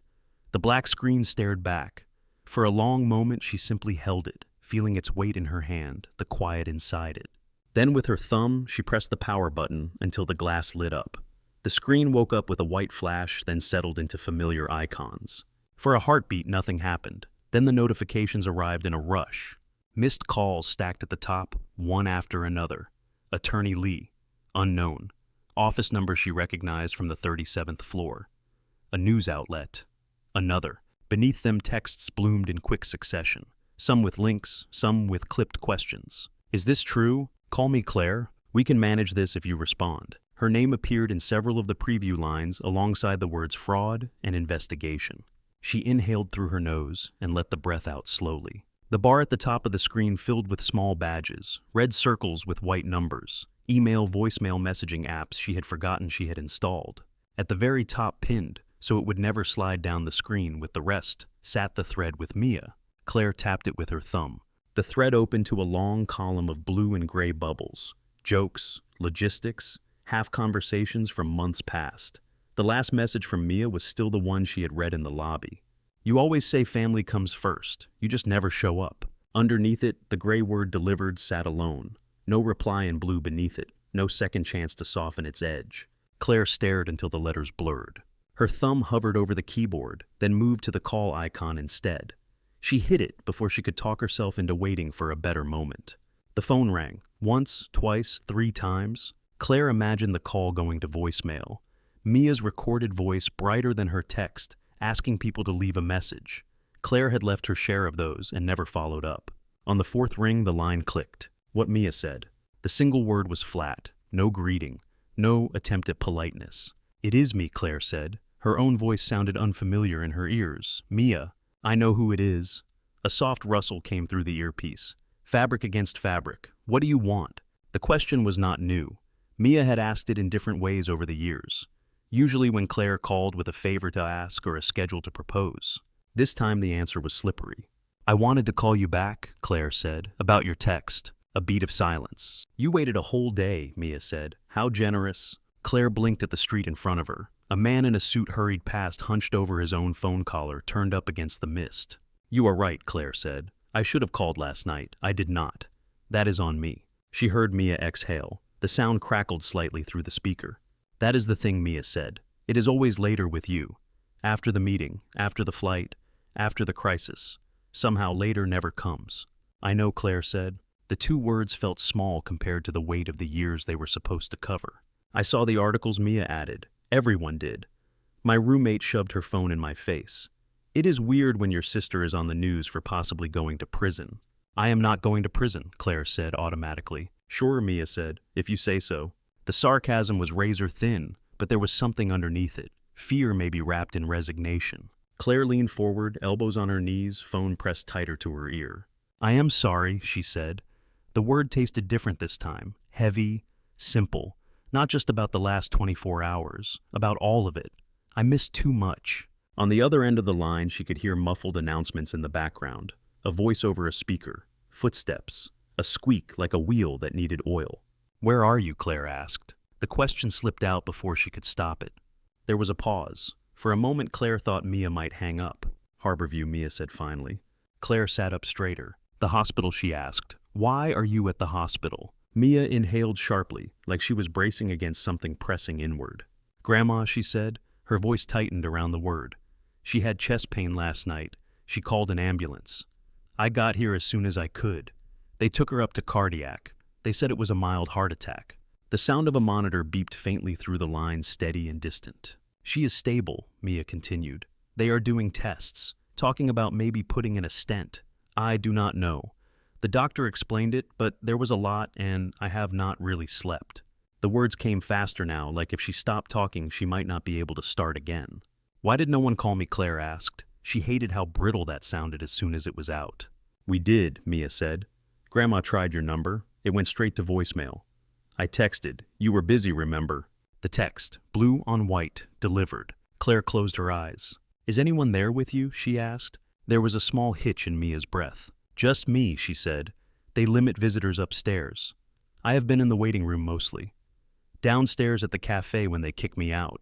The black screen stared back. For a long moment she simply held it, feeling its weight in her hand, the quiet inside it. Then with her thumb, she pressed the power button until the glass lit up. The screen woke up with a white flash, then settled into familiar icons. For a heartbeat, nothing happened. Then the notifications arrived in a rush. Missed calls stacked at the top, one after another. Attorney Lee. Unknown. Office number she recognized from the 37th floor. A news outlet. Another. Beneath them, texts bloomed in quick succession. Some with links, some with clipped questions. "Is this true? Call me Claire. We can manage this if you respond." Her name appeared in several of the preview lines alongside the words fraud and investigation. She inhaled through her nose and let the breath out slowly. The bar at the top of the screen filled with small badges, red circles with white numbers, email, voicemail messaging apps she had forgotten she had installed. At the very top, pinned, so it would never slide down the screen with the rest, sat the thread with Mia. Claire tapped it with her thumb. The thread opened to a long column of blue and gray bubbles. Jokes, logistics, half conversations from months past. The last message from Mia was still the one she had read in the lobby. "You always say family comes first. You just never show up." Underneath it, the gray word delivered sat alone. No reply in blue beneath it. No second chance to soften its edge. Claire stared until the letters blurred. Her thumb hovered over the keyboard, then moved to the call icon instead. She hit it before she could talk herself into waiting for a better moment. The phone rang. Once, twice, 3 times. Claire imagined the call going to voicemail. Mia's recorded voice brighter than her text, asking people to leave a message. Claire had left her share of those and never followed up. On the 4th ring, the line clicked. What Mia said. The single word was flat, no greeting, no attempt at politeness. "It is me," Claire said. Her own voice sounded unfamiliar in her ears. "Mia, I know who it is." A soft rustle came through the earpiece. Fabric against fabric. "What do you want?" The question was not new. Mia had asked it in different ways over the years, usually when Claire called with a favor to ask or a schedule to propose. This time the answer was slippery. "I wanted to call you back," Claire said, "about your text." A beat of silence. "You waited a whole day," Mia said. "How generous." Claire blinked at the street in front of her. A man in a suit hurried past, hunched over his own phone collar, turned up against the mist. "You are right," Claire said. "I should have called last night. I did not. That is on me." She heard Mia exhale. The sound crackled slightly through the speaker. "That is the thing," Mia said. "It is always later with you. After the meeting, after the flight, after the crisis. Somehow later never comes." "I know," Claire said. The two words felt small compared to the weight of the years they were supposed to cover. "I saw the articles," Mia added. "Everyone did. My roommate shoved her phone in my face. It is weird when your sister is on the news for possibly going to prison." "I am not going to prison," Claire said automatically. "Sure," Mia said, "if you say so." The sarcasm was razor thin, but there was something underneath it. Fear maybe wrapped in resignation. Claire leaned forward, elbows on her knees, phone pressed tighter to her ear. "I am sorry," she said. The word tasted different this time. Heavy, simple. Not just about the last 24 hours, about all of it. "I missed too much." On the other end of the line, she could hear muffled announcements in the background. A voice over a speaker. Footsteps. A squeak like a wheel that needed oil. "Where are you?" Claire asked. The question slipped out before she could stop it. There was a pause. For a moment, Claire thought Mia might hang up. "Harborview," Mia said finally. Claire sat up straighter. "The hospital," she asked. "Why are you at the hospital?" Mia inhaled sharply, like she was bracing against something pressing inward. "Grandma," she said. Her voice tightened around the word. "She had chest pain last night. She called an ambulance. I got here as soon as I could. They took her up to cardiac. They said it was a mild heart attack." The sound of a monitor beeped faintly through the line, steady and distant. "She is stable," Mia continued. "They are doing tests, talking about maybe putting in a stent. I do not know. The doctor explained it, but there was a lot, and I have not really slept." The words came faster now, like if she stopped talking, she might not be able to start again. "Why did no one call me?" Claire asked. She hated how brittle that sounded as soon as it was out. "We did," Mia said. "Grandma tried your number. It went straight to voicemail. I texted. You were busy, remember?" The text, blue on white, delivered. Claire closed her eyes. "Is anyone there with you?" she asked. There was a small hitch in Mia's breath. "Just me," she said. "They limit visitors upstairs. I have been in the waiting room mostly. Downstairs at the cafe when they kick me out.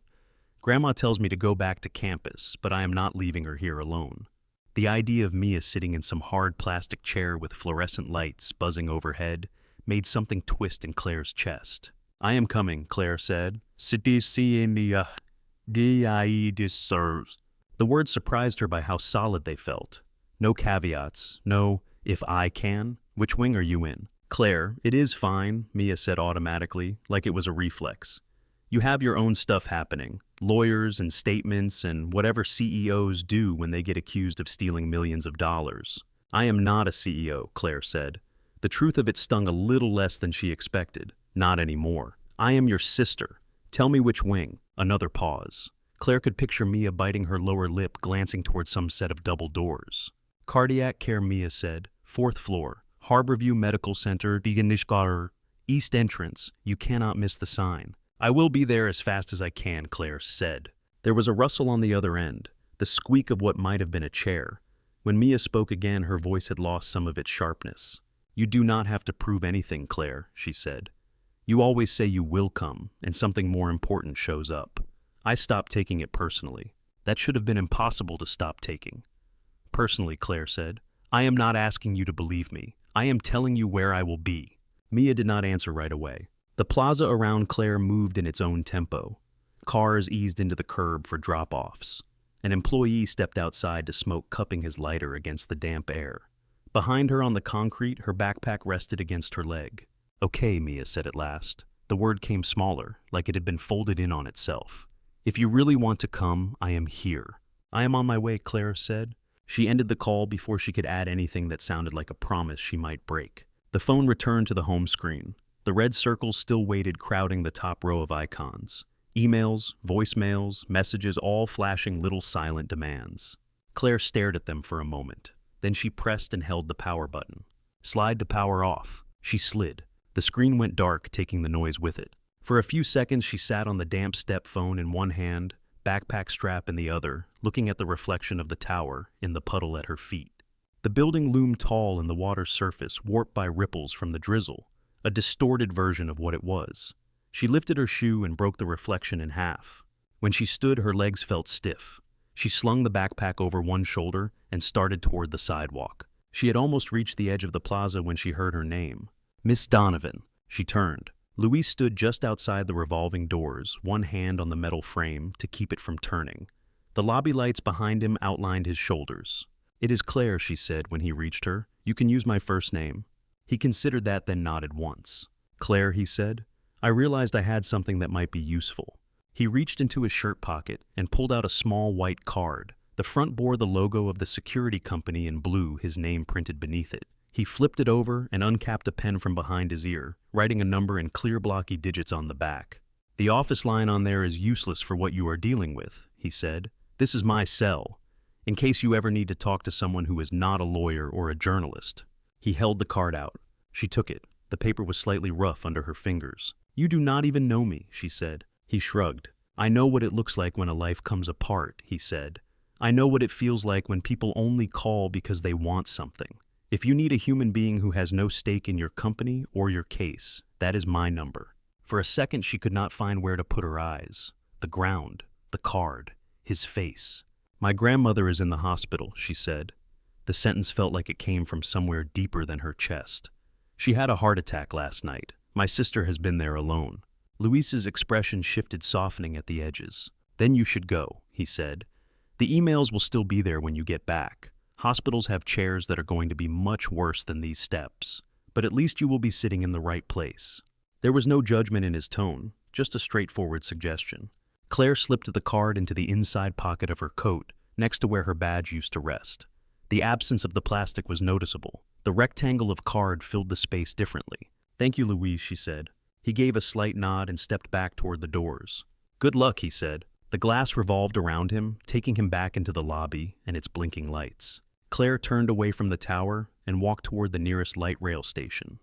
Grandma tells me to go back to campus, but I am not leaving her here alone." The idea of Mia sitting in some hard plastic chair with fluorescent lights buzzing overhead made something twist in Claire's chest. "I am coming," Claire said. The words surprised her by how solid they felt. No caveats, no "if I can." "Which wing are you in?" "Claire, it is fine," Mia said automatically, like it was a reflex. "You have your own stuff happening, lawyers and statements and whatever CEOs do when they get accused of stealing millions of dollars." "I am not a CEO," Claire said. The truth of it stung a little less than she expected. "Not anymore. I am your sister. Tell me which wing." Another pause. Claire could picture Mia biting her lower lip, glancing toward some set of double doors. "Cardiac care," Mia said. "4th floor. Harborview Medical Center, East entrance. You cannot miss the sign." "I will be there as fast as I can," Claire said. There was a rustle on the other end, the squeak of what might have been a chair. When Mia spoke again, her voice had lost some of its sharpness. "You do not have to prove anything, Claire," she said. "You always say you will come, and something more important shows up. I stopped taking it personally. That should have been impossible to stop taking." "Personally," Claire said, "I am not asking you to believe me. I am telling you where I will be." Mia did not answer right away. The plaza around Claire moved in its own tempo. Cars eased into the curb for drop-offs. An employee stepped outside to smoke, cupping his lighter against the damp air. Behind her on the concrete, her backpack rested against her leg. "Okay," Mia said at last. The word came smaller, like it had been folded in on itself. "If you really want to come, I am here." "I am on my way," Claire said. She ended the call before she could add anything that sounded like a promise she might break. The phone returned to the home screen. The red circles still waited, crowding the top row of icons. Emails, voicemails, messages, all flashing little silent demands. Claire stared at them for a moment. Then she pressed and held the power button. Slide to power off. She slid. The screen went dark, taking the noise with it. For a few seconds, she sat on the damp step phone in one hand, backpack strap in the other, looking at the reflection of the tower in the puddle at her feet. The building loomed tall in the water's surface, warped by ripples from the drizzle, a distorted version of what it was. She lifted her shoe and broke the reflection in half. When she stood, her legs felt stiff. She slung the backpack over one shoulder and started toward the sidewalk. She had almost reached the edge of the plaza when she heard her name. Miss Donovan. She turned. Louis stood just outside the revolving doors, one hand on the metal frame to keep it from turning. The lobby lights behind him outlined his shoulders. "It is Claire," she said when he reached her. "You can use my first name." He considered that, then nodded once. "Claire," he said, "I realized I had something that might be useful." He reached into his shirt pocket and pulled out a small white card. The front bore the logo of the security company in blue, his name printed beneath it. He flipped it over and uncapped a pen from behind his ear, writing a number in clear blocky digits on the back. "The office line on there is useless for what you are dealing with," he said. "This is my cell, in case you ever need to talk to someone who is not a lawyer or a journalist." He held the card out. She took it. The paper was slightly rough under her fingers. "You do not even know me," she said. He shrugged. "I know what it looks like when a life comes apart," he said. "I know what it feels like when people only call because they want something. If you need a human being who has no stake in your company or your case, that is my number." For a second, she could not find where to put her eyes. The ground, the card, his face. "My grandmother is in the hospital," she said. The sentence felt like it came from somewhere deeper than her chest. "She had a heart attack last night. My sister has been there alone." Luis's expression shifted, softening at the edges. "Then you should go," he said. "The emails will still be there when you get back. Hospitals have chairs that are going to be much worse than these steps, but at least you will be sitting in the right place." There was no judgment in his tone, just a straightforward suggestion. Claire slipped the card into the inside pocket of her coat, next to where her badge used to rest. The absence of the plastic was noticeable. The rectangle of card filled the space differently. "Thank you, Louise," she said. He gave a slight nod and stepped back toward the doors. "Good luck," he said. The glass revolved around him, taking him back into the lobby and its blinking lights. Claire turned away from the tower and walked toward the nearest light rail station.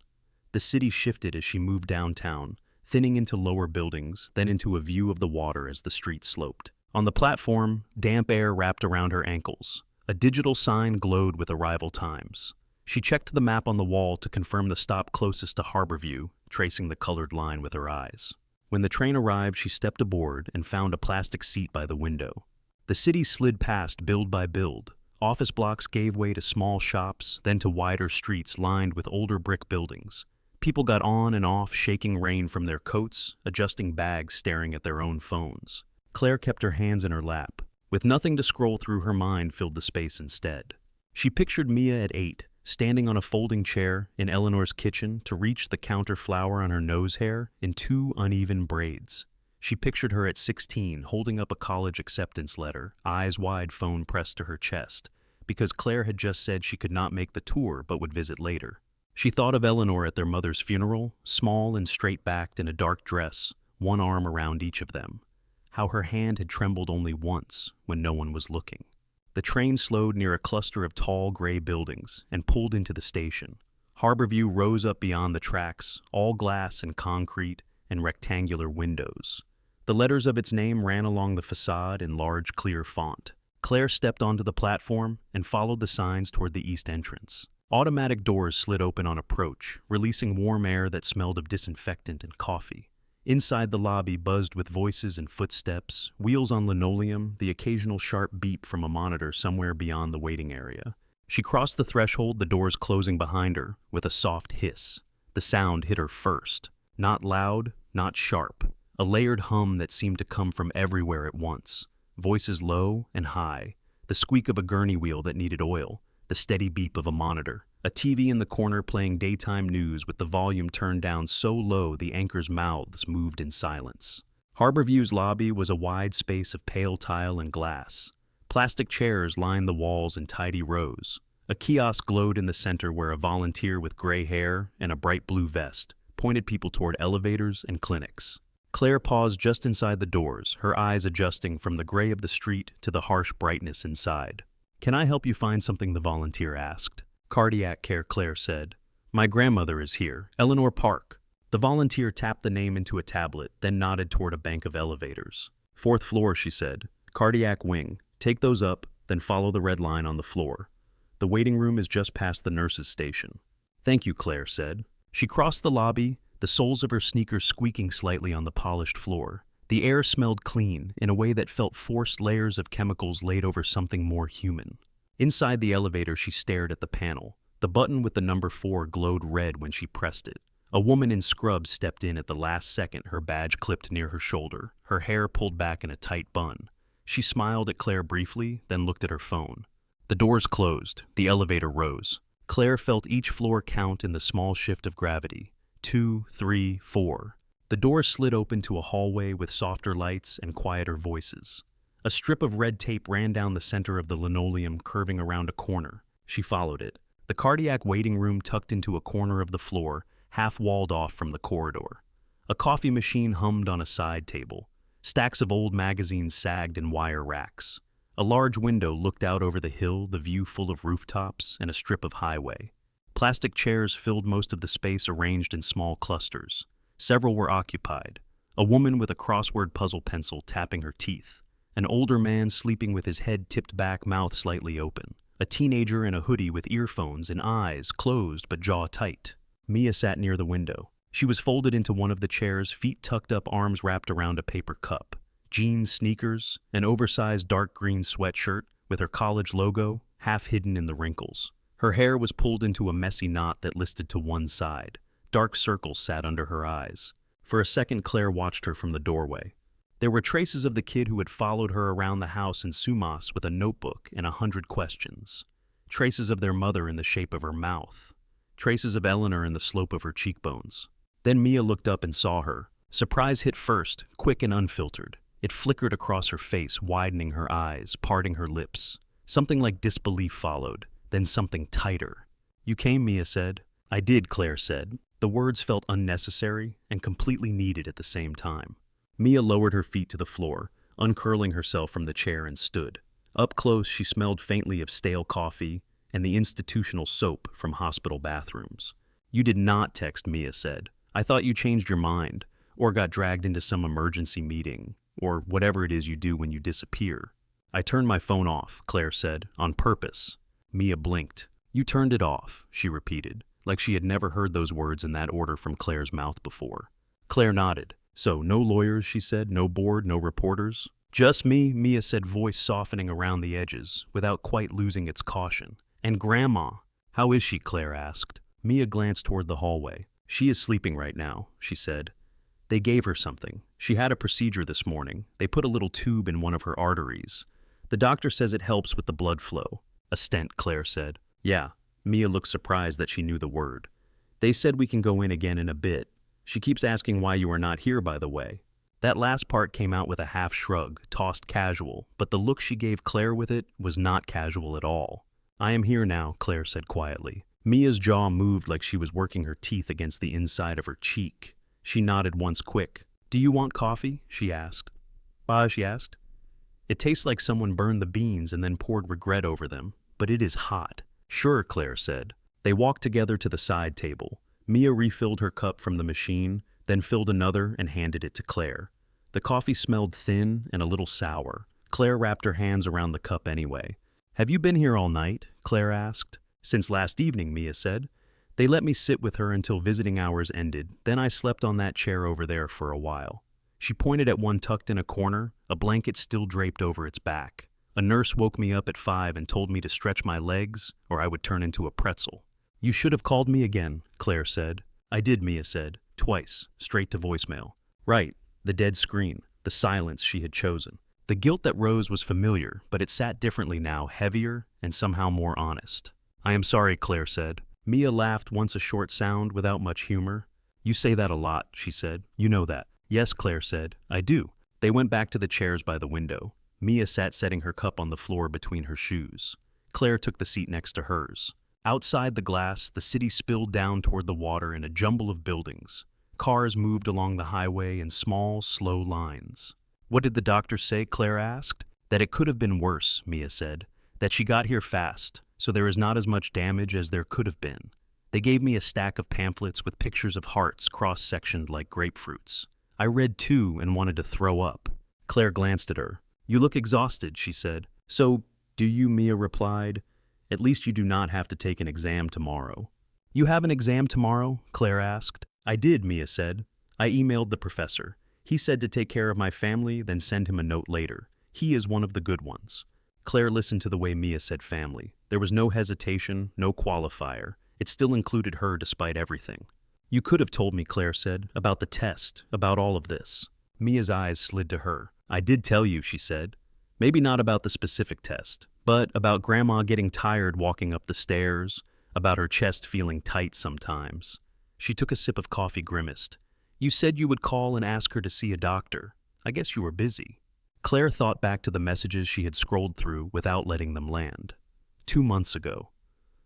The city shifted as she moved downtown, thinning into lower buildings, then into a view of the water as the street sloped. On the platform, damp air wrapped around her ankles. A digital sign glowed with arrival times. She checked the map on the wall to confirm the stop closest to Harborview, tracing the colored line with her eyes. When the train arrived, she stepped aboard and found a plastic seat by the window. The city slid past build by build. Office blocks gave way to small shops, then to wider streets lined with older brick buildings. People got on and off, shaking rain from their coats, adjusting bags, staring at their own phones. Claire kept her hands in her lap. With nothing to scroll through, her mind filled the space instead. She pictured Mia at 8, standing on a folding chair in Eleanor's kitchen to reach the counter flower on her nose hair in 2 uneven braids. She pictured her at 16, holding up a college acceptance letter, eyes wide, phone pressed to her chest, because Claire had just said she could not make the tour but would visit later. She thought of Eleanor at their mother's funeral, small and straight-backed in a dark dress, one arm around each of them. How her hand had trembled only once, when no one was looking. The train slowed near a cluster of tall gray buildings and pulled into the station. Harborview rose up beyond the tracks, all glass and concrete and rectangular windows. The letters of its name ran along the facade in large, clear font. Claire stepped onto the platform and followed the signs toward the east entrance. Automatic doors slid open on approach, releasing warm air that smelled of disinfectant and coffee. Inside, the lobby buzzed with voices and footsteps, wheels on linoleum, the occasional sharp beep from a monitor somewhere beyond the waiting area. She crossed the threshold, the doors closing behind her, with a soft hiss. The sound hit her first. Not loud, not sharp. A layered hum that seemed to come from everywhere at once. Voices low and high. The squeak of a gurney wheel that needed oil. The steady beep of a monitor. A TV in the corner playing daytime news with the volume turned down so low the anchors' mouths moved in silence. Harborview's lobby was a wide space of pale tile and glass. Plastic chairs lined the walls in tidy rows. A kiosk glowed in the center where a volunteer with gray hair and a bright blue vest pointed people toward elevators and clinics. Claire paused just inside the doors, her eyes adjusting from the gray of the street to the harsh brightness inside. "Can I help you find something?" the volunteer asked. "Cardiac care," Claire said. "My grandmother is here, Eleanor Park." The volunteer tapped the name into a tablet, then nodded toward a bank of elevators. "Fourth floor," she said. "Cardiac wing. Take those up, then follow the red line on the floor. The waiting room is just past the nurse's station." "Thank you," Claire said. She crossed the lobby, the soles of her sneakers squeaking slightly on the polished floor. The air smelled clean, in a way that felt forced layers of chemicals laid over something more human. Inside the elevator, she stared at the panel. The button with the number 4 glowed red when she pressed it. A woman in scrubs stepped in at the last second, her badge clipped near her shoulder, her hair pulled back in a tight bun. She smiled at Claire briefly, then looked at her phone. The doors closed. The elevator rose. Claire felt each floor count in the small shift of gravity. 2, 3, 4. The door slid open to a hallway with softer lights and quieter voices. A strip of red tape ran down the center of the linoleum, curving around a corner. She followed it. The cardiac waiting room tucked into a corner of the floor, half walled off from the corridor. A coffee machine hummed on a side table. Stacks of old magazines sagged in wire racks. A large window looked out over the hill, the view full of rooftops and a strip of highway. Plastic chairs filled most of the space, arranged in small clusters. Several were occupied. A woman with a crossword puzzle pencil tapping her teeth. An older man sleeping with his head tipped back, mouth slightly open. A teenager in a hoodie with earphones and eyes closed but jaw tight. Mia sat near the window. She was folded into one of the chairs, feet tucked up, arms wrapped around a paper cup. Jeans, sneakers, an oversized dark green sweatshirt with her college logo half hidden in the wrinkles. Her hair was pulled into a messy knot that listed to one side. Dark circles sat under her eyes. For a second, Claire watched her from the doorway. There were traces of the kid who had followed her around the house in sumas with a notebook and 100 questions. Traces of their mother in the shape of her mouth. Traces of Eleanor in the slope of her cheekbones. Then Mia looked up and saw her. Surprise hit first, quick and unfiltered. It flickered across her face, widening her eyes, parting her lips. Something like disbelief followed, then something tighter. "You came," Mia said. "I did," Claire said. The words felt unnecessary and completely needed at the same time. Mia lowered her feet to the floor, uncurling herself from the chair, and stood. Up close, she smelled faintly of stale coffee and the institutional soap from hospital bathrooms. "You did not text," Mia said. "I thought you changed your mind, or got dragged into some emergency meeting, or whatever it is you do when you disappear." "I turned my phone off," Claire said, "on purpose." Mia blinked. "You turned it off," she repeated, like she had never heard those words in that order from Claire's mouth before. Claire nodded. "So, no lawyers," she said, "no board, no reporters?" "Just me," Mia said, voice softening around the edges, without quite losing its caution. "And Grandma." "How is she?" Claire asked. Mia glanced toward the hallway. "She is sleeping right now," she said. "They gave her something. She had a procedure this morning. They put a little tube in one of her arteries. The doctor says it helps with the blood flow." "A stent," Claire said. "Yeah." Mia looked surprised that she knew the word. "They said we can go in again in a bit. She keeps asking why you are not here, by the way." That last part came out with a half shrug, tossed casual, but the look she gave Claire with it was not casual at all. "I am here now," Claire said quietly. Mia's jaw moved like she was working her teeth against the inside of her cheek. She nodded once quick. "Do you want coffee?" she asked. She asked. "It tastes like someone burned the beans and then poured regret over them, but it is hot." "Sure," Claire said. They walked together to the side table. Mia refilled her cup from the machine, then filled another and handed it to Claire. The coffee smelled thin and a little sour. Claire wrapped her hands around the cup anyway. "Have you been here all night?" Claire asked. "Since last evening," Mia said. "They let me sit with her until visiting hours ended, then I slept on that chair over there for a while." She pointed at one tucked in a corner, a blanket still draped over its back. "A nurse woke me up at 5 and told me to stretch my legs, or I would turn into a pretzel." "You should have called me again," Claire said. "I did," Mia said. "Twice, straight to voicemail." "Right." The dead screen, the silence she had chosen. The guilt that rose was familiar, but it sat differently now, heavier and somehow more honest. "I am sorry," Claire said. Mia laughed, once a short sound without much humor. "You say that a lot," she said. "You know that." "Yes," Claire said. "I do." They went back to the chairs by the window. Mia sat setting her cup on the floor between her shoes. Claire took the seat next to hers. Outside the glass, the city spilled down toward the water in a jumble of buildings. Cars moved along the highway in small, slow lines. "What did the doctor say?" Claire asked. "That it could have been worse," Mia said. "That she got here fast, so there is not as much damage as there could have been." They gave me a stack of pamphlets with pictures of hearts cross-sectioned like grapefruits. I read too and wanted to throw up. Claire glanced at her. "You look exhausted," she said. "So, do you?" Mia replied. "At least you do not have to take an exam tomorrow." "You have an exam tomorrow?" Claire asked. "I did," Mia said. "I emailed the professor. He said to take care of my family, then send him a note later. He is one of the good ones." Claire listened to the way Mia said family. There was no hesitation, no qualifier. It still included her despite everything. "You could have told me," Claire said, "about the test, about all of this." Mia's eyes slid to her. "I did tell you," she said. "Maybe not about the specific test, but about Grandma getting tired walking up the stairs, about her chest feeling tight sometimes." She took a sip of coffee, grimaced. "You said you would call and ask her to see a doctor. I guess you were busy." Claire thought back to the messages she had scrolled through without letting them land. 2 months ago.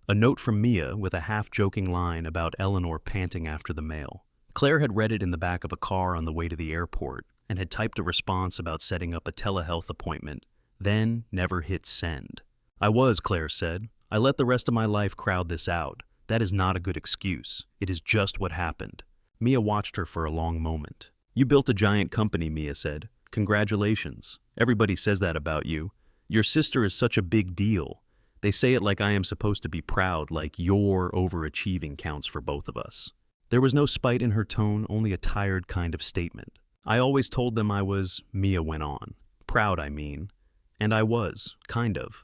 A note from Mia with a half-joking line about Eleanor panting after the mail. Claire had read it in the back of a car on the way to the airport and had typed a response about setting up a telehealth appointment, then never hit send. "I was," Claire said. "I let the rest of my life crowd this out. That is not a good excuse. It is just what happened." Mia watched her for a long moment. "You built a giant company," Mia said. "Congratulations. Everybody says that about you. Your sister is such a big deal. They say it like I am supposed to be proud, like your overachieving counts for both of us." There was no spite in her tone, only a tired kind of statement. "I always told them I was," Mia went on. "Proud, I mean. And I was, kind of.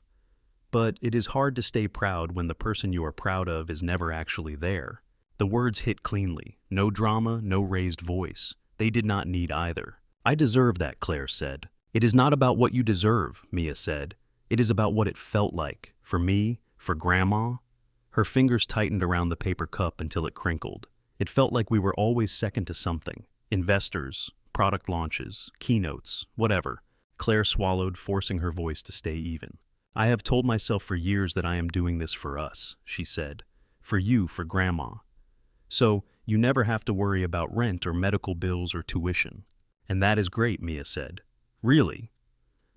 But it is hard to stay proud when the person you are proud of is never actually there." The words hit cleanly. No drama, no raised voice. They did not need either. "I deserve that," Claire said. "It is not about what you deserve," Mia said. "It is about what it felt like. For me, for Grandma." Her fingers tightened around the paper cup until it crinkled. "It felt like we were always second to something. Investors, product launches, keynotes, whatever." Claire swallowed, forcing her voice to stay even. "I have told myself for years that I am doing this for us," she said. "For you, for Grandma. So, you never have to worry about rent or medical bills or tuition." "And that is great," Mia said. "Really?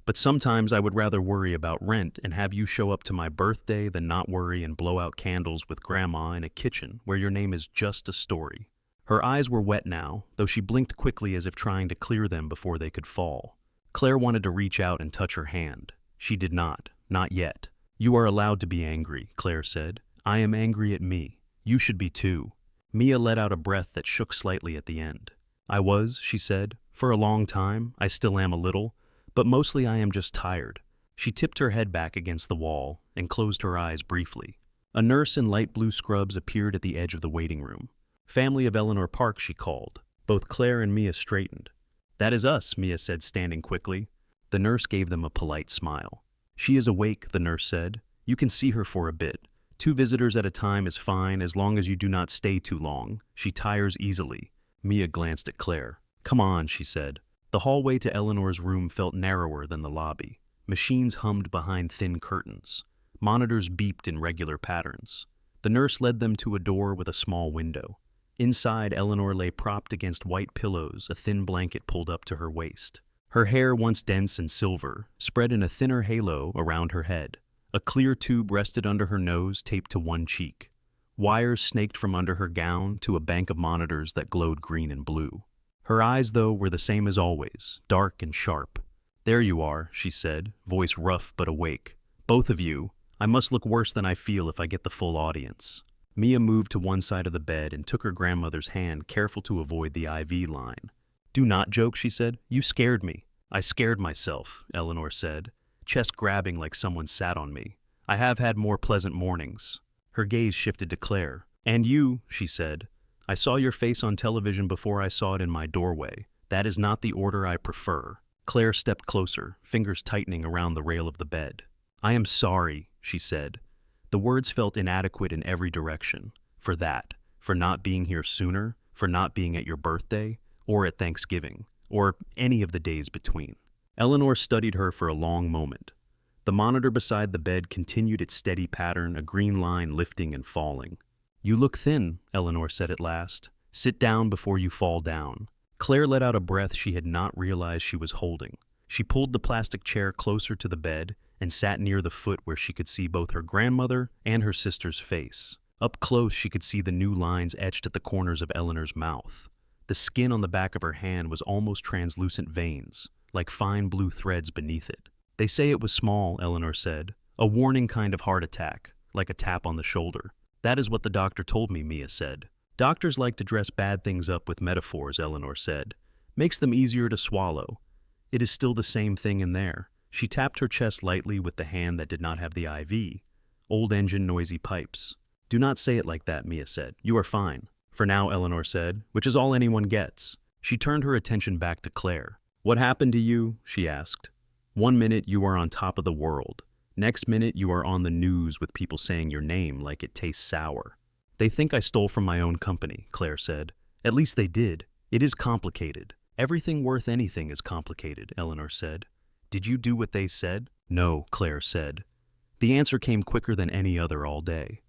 But sometimes I would rather worry about rent and have you show up to my birthday than not worry and blow out candles with Grandma in a kitchen where your name is just a story." Her eyes were wet now, though she blinked quickly as if trying to clear them before they could fall. Claire wanted to reach out and touch her hand. She did not yet. "You are allowed to be angry," Claire said. "I am angry at me. You should be too." Mia let out a breath that shook slightly at the end. "I was," she said. "For a long time. I still am a little. But mostly I am just tired." She tipped her head back against the wall and closed her eyes briefly. A nurse in light blue scrubs appeared at the edge of the waiting room. "Family of Eleanor Park," she called. Both Claire and Mia straightened. "That is us," Mia said, standing quickly. The nurse gave them a polite smile. "She is awake," the nurse said. "You can see her for a bit. 2 visitors at a time is fine as long as you do not stay too long. She tires easily." Mia glanced at Claire. "Come on," she said. The hallway to Eleanor's room felt narrower than the lobby. Machines hummed behind thin curtains. Monitors beeped in regular patterns. The nurse led them to a door with a small window. Inside, Eleanor lay propped against white pillows, a thin blanket pulled up to her waist. Her hair, once dense and silver, spread in a thinner halo around her head. A clear tube rested under her nose, taped to one cheek. Wires snaked from under her gown to a bank of monitors that glowed green and blue. Her eyes, though, were the same as always, dark and sharp. "There you are," she said, voice rough but awake. "Both of you. I must look worse than I feel if I get the full audience." Mia moved to one side of the bed and took her grandmother's hand, careful to avoid the IV line. "Do not joke," she said. "You scared me." "I scared myself," Eleanor said, chest grabbing like someone sat on me. "I have had more pleasant mornings." Her gaze shifted to Claire. "And you," she said. "I saw your face on television before I saw it in my doorway. That is not the order I prefer." Claire stepped closer, fingers tightening around the rail of the bed. "I am sorry," she said. The words felt inadequate in every direction. For that, for not being here sooner, for not being at your birthday, or at Thanksgiving, or any of the days between. Eleanor studied her for a long moment. The monitor beside the bed continued its steady pattern, a green line lifting and falling. "You look thin," Eleanor said at last. "Sit down before you fall down." Claire let out a breath she had not realized she was holding. She pulled the plastic chair closer to the bed and sat near the foot where she could see both her grandmother and her sister's face. Up close, she could see the new lines etched at the corners of Eleanor's mouth. The skin on the back of her hand was almost translucent veins, like fine blue threads beneath it. "They say it was small," Eleanor said. "A warning kind of heart attack, like a tap on the shoulder." "That is what the doctor told me," Mia said. "Doctors like to dress bad things up with metaphors," Eleanor said. "Makes them easier to swallow. It is still the same thing in there." She tapped her chest lightly with the hand that did not have the IV. "Old engine, noisy pipes." "Do not say it like that," Mia said. "You are fine." "For now," Eleanor said, "which is all anyone gets." She turned her attention back to Claire. "What happened to you?" she asked. "One minute you are on top of the world. Next minute you are on the news with people saying your name like it tastes sour." "They think I stole from my own company," Claire said. "At least they did. It is complicated." "Everything worth anything is complicated," Eleanor said. "Did you do what they said?" "No," Claire said. The answer came quicker than any other all day.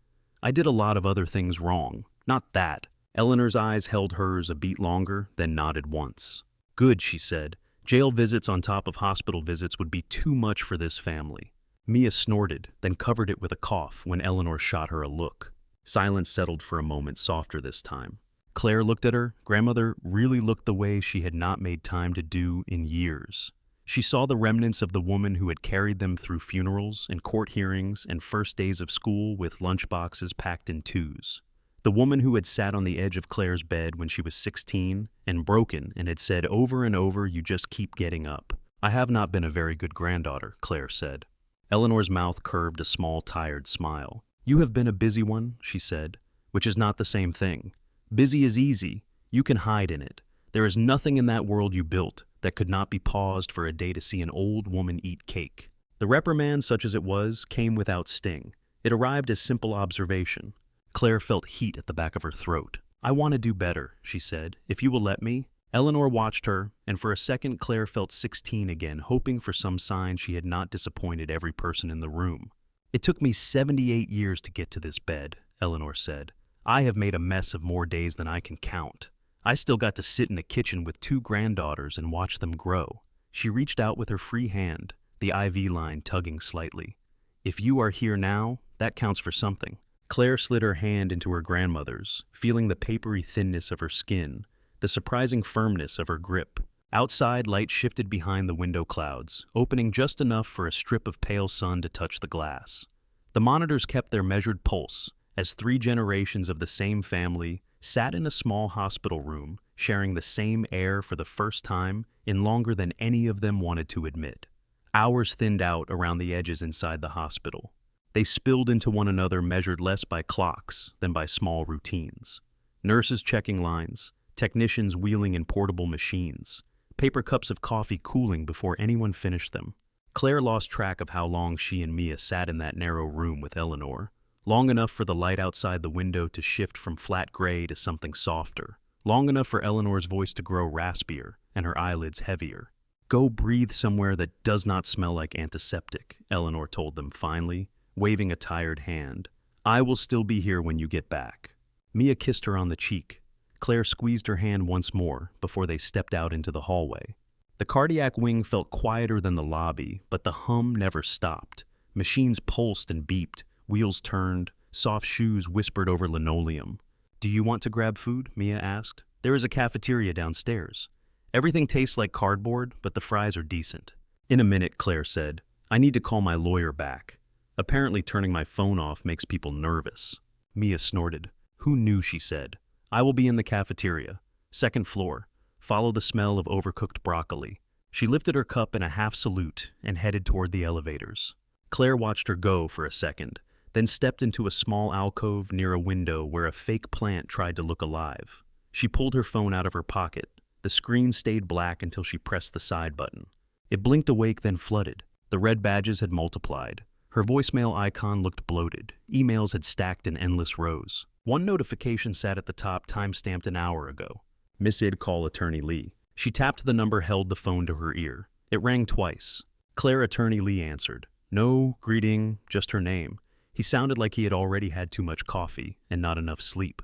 "I did a lot of other things wrong. Not that." Eleanor's eyes held hers a beat longer, then nodded once. "Good," she said. "Jail visits on top of hospital visits would be too much for this family." Mia snorted, then covered it with a cough when Eleanor shot her a look. Silence settled for a moment, softer this time. Claire looked at her. Grandmother really looked the way she had not made time to do in years. She saw the remnants of the woman who had carried them through funerals and court hearings and first days of school with lunchboxes packed in twos. The woman who had sat on the edge of Claire's bed when she was 16 and broken and had said over and over, "You just keep getting up." "I have not been a very good granddaughter," Claire said. Eleanor's mouth curved a small, tired smile. "You have been a busy one," she said, "which is not the same thing. Busy is easy. You can hide in it. There is nothing in that world you built that could not be paused for a day to see an old woman eat cake." The reprimand, such as it was, came without sting. It arrived as simple observation. Claire felt heat at the back of her throat. "I want to do better," she said, "if you will let me." Eleanor watched her, and for a second Claire felt 16 again, hoping for some sign she had not disappointed every person in the room. "It took me 78 years to get to this bed," Eleanor said. "I have made a mess of more days than I can count. I still got to sit in a kitchen with 2 granddaughters and watch them grow." She reached out with her free hand, the IV line tugging slightly. "If you are here now, that counts for something." Claire slid her hand into her grandmother's, feeling the papery thinness of her skin, the surprising firmness of her grip. Outside, light shifted behind the window clouds, opening just enough for a strip of pale sun to touch the glass. The monitors kept their measured pulse as 3 generations of the same family sat in a small hospital room, sharing the same air for the first time in longer than any of them wanted to admit. Hours thinned out around the edges inside the hospital. They spilled into one another, measured less by clocks than by small routines. Nurses checking lines, technicians wheeling in portable machines, paper cups of coffee cooling before anyone finished them. Claire lost track of how long she and Mia sat in that narrow room with Eleanor. Long enough for the light outside the window to shift from flat gray to something softer. Long enough for Eleanor's voice to grow raspier and her eyelids heavier. "Go breathe somewhere that does not smell like antiseptic," Eleanor told them finally, waving a tired hand. "I will still be here when you get back." Mia kissed her on the cheek. Claire squeezed her hand once more before they stepped out into the hallway. The cardiac wing felt quieter than the lobby, but the hum never stopped. Machines pulsed and beeped, wheels turned, soft shoes whispered over linoleum. "Do you want to grab food?" Mia asked. "There is a cafeteria downstairs. Everything tastes like cardboard, but the fries are decent." "In a minute," Claire said. "I need to call my lawyer back. Apparently turning my phone off makes people nervous." Mia snorted. "Who knew?" she said. "I will be in the cafeteria. 2nd floor. Follow the smell of overcooked broccoli." She lifted her cup in a half salute and headed toward the elevators. Claire watched her go for a second, then stepped into a small alcove near a window where a fake plant tried to look alive. She pulled her phone out of her pocket. The screen stayed black until she pressed the side button. It blinked awake, then flooded. The red badges had multiplied. Her voicemail icon looked bloated. Emails had stacked in endless rows. One notification sat at the top, time-stamped an hour ago. "Miss Id, call Attorney Lee." She tapped the number, held the phone to her ear. It rang twice. Claire, Attorney Lee answered. No greeting, just her name. He sounded like he had already had too much coffee and not enough sleep.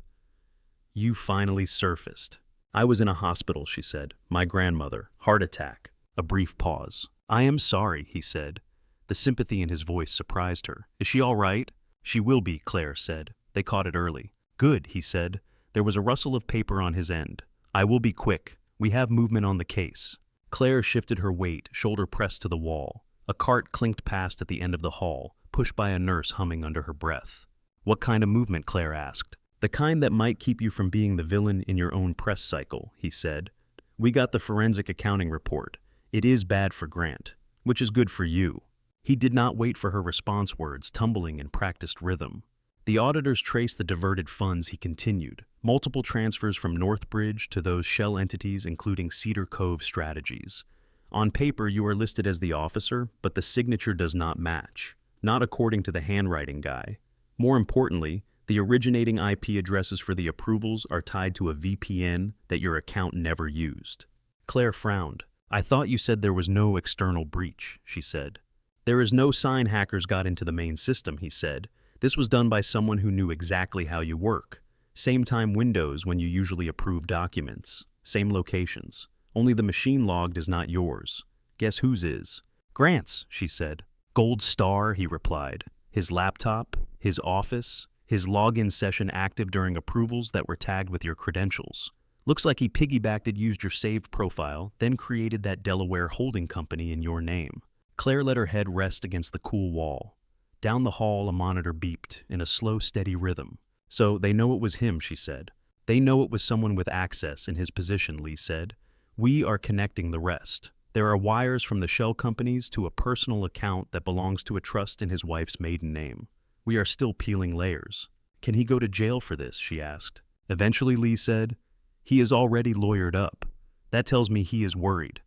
You finally surfaced. I was in a hospital, she said. My grandmother. Heart attack. A brief pause. I am sorry, he said. The sympathy in his voice surprised her. Is she all right? She will be, Claire said. They caught it early. Good, he said. There was a rustle of paper on his end. I will be quick. We have movement on the case. Claire shifted her weight, shoulder pressed to the wall. A cart clinked past at the end of the hall, pushed by a nurse humming under her breath. What kind of movement, Claire asked. The kind that might keep you from being the villain in your own press cycle, he said. We got the forensic accounting report. It is bad for Grant, which is good for you. He did not wait for her response words, tumbling in practiced rhythm. The auditors traced the diverted funds, he continued. Multiple transfers from Northbridge to those shell entities, including Cedar Cove Strategies. On paper, you are listed as the officer, but the signature does not match. Not according to the handwriting guy. More importantly, the originating IP addresses for the approvals are tied to a VPN that your account never used. Claire frowned. I thought you said there was no external breach, she said. There is no sign hackers got into the main system, he said. This was done by someone who knew exactly how you work. Same time windows when you usually approve documents. Same locations. Only the machine logged is not yours. Guess whose is? Grant's, she said. Gold star, he replied. His laptop, his office, his login session active during approvals that were tagged with your credentials. Looks like he piggybacked it, used your saved profile, then created that Delaware holding company in your name. Claire let her head rest against the cool wall. Down the hall, a monitor beeped in a slow, steady rhythm. So they know it was him, she said. They know it was someone with access in his position, Lee said. We are connecting the rest. There are wires from the shell companies to a personal account that belongs to a trust in his wife's maiden name. We are still peeling layers. Can he go to jail for this, she asked. Eventually, Lee said. He is already lawyered up. That tells me he is worried.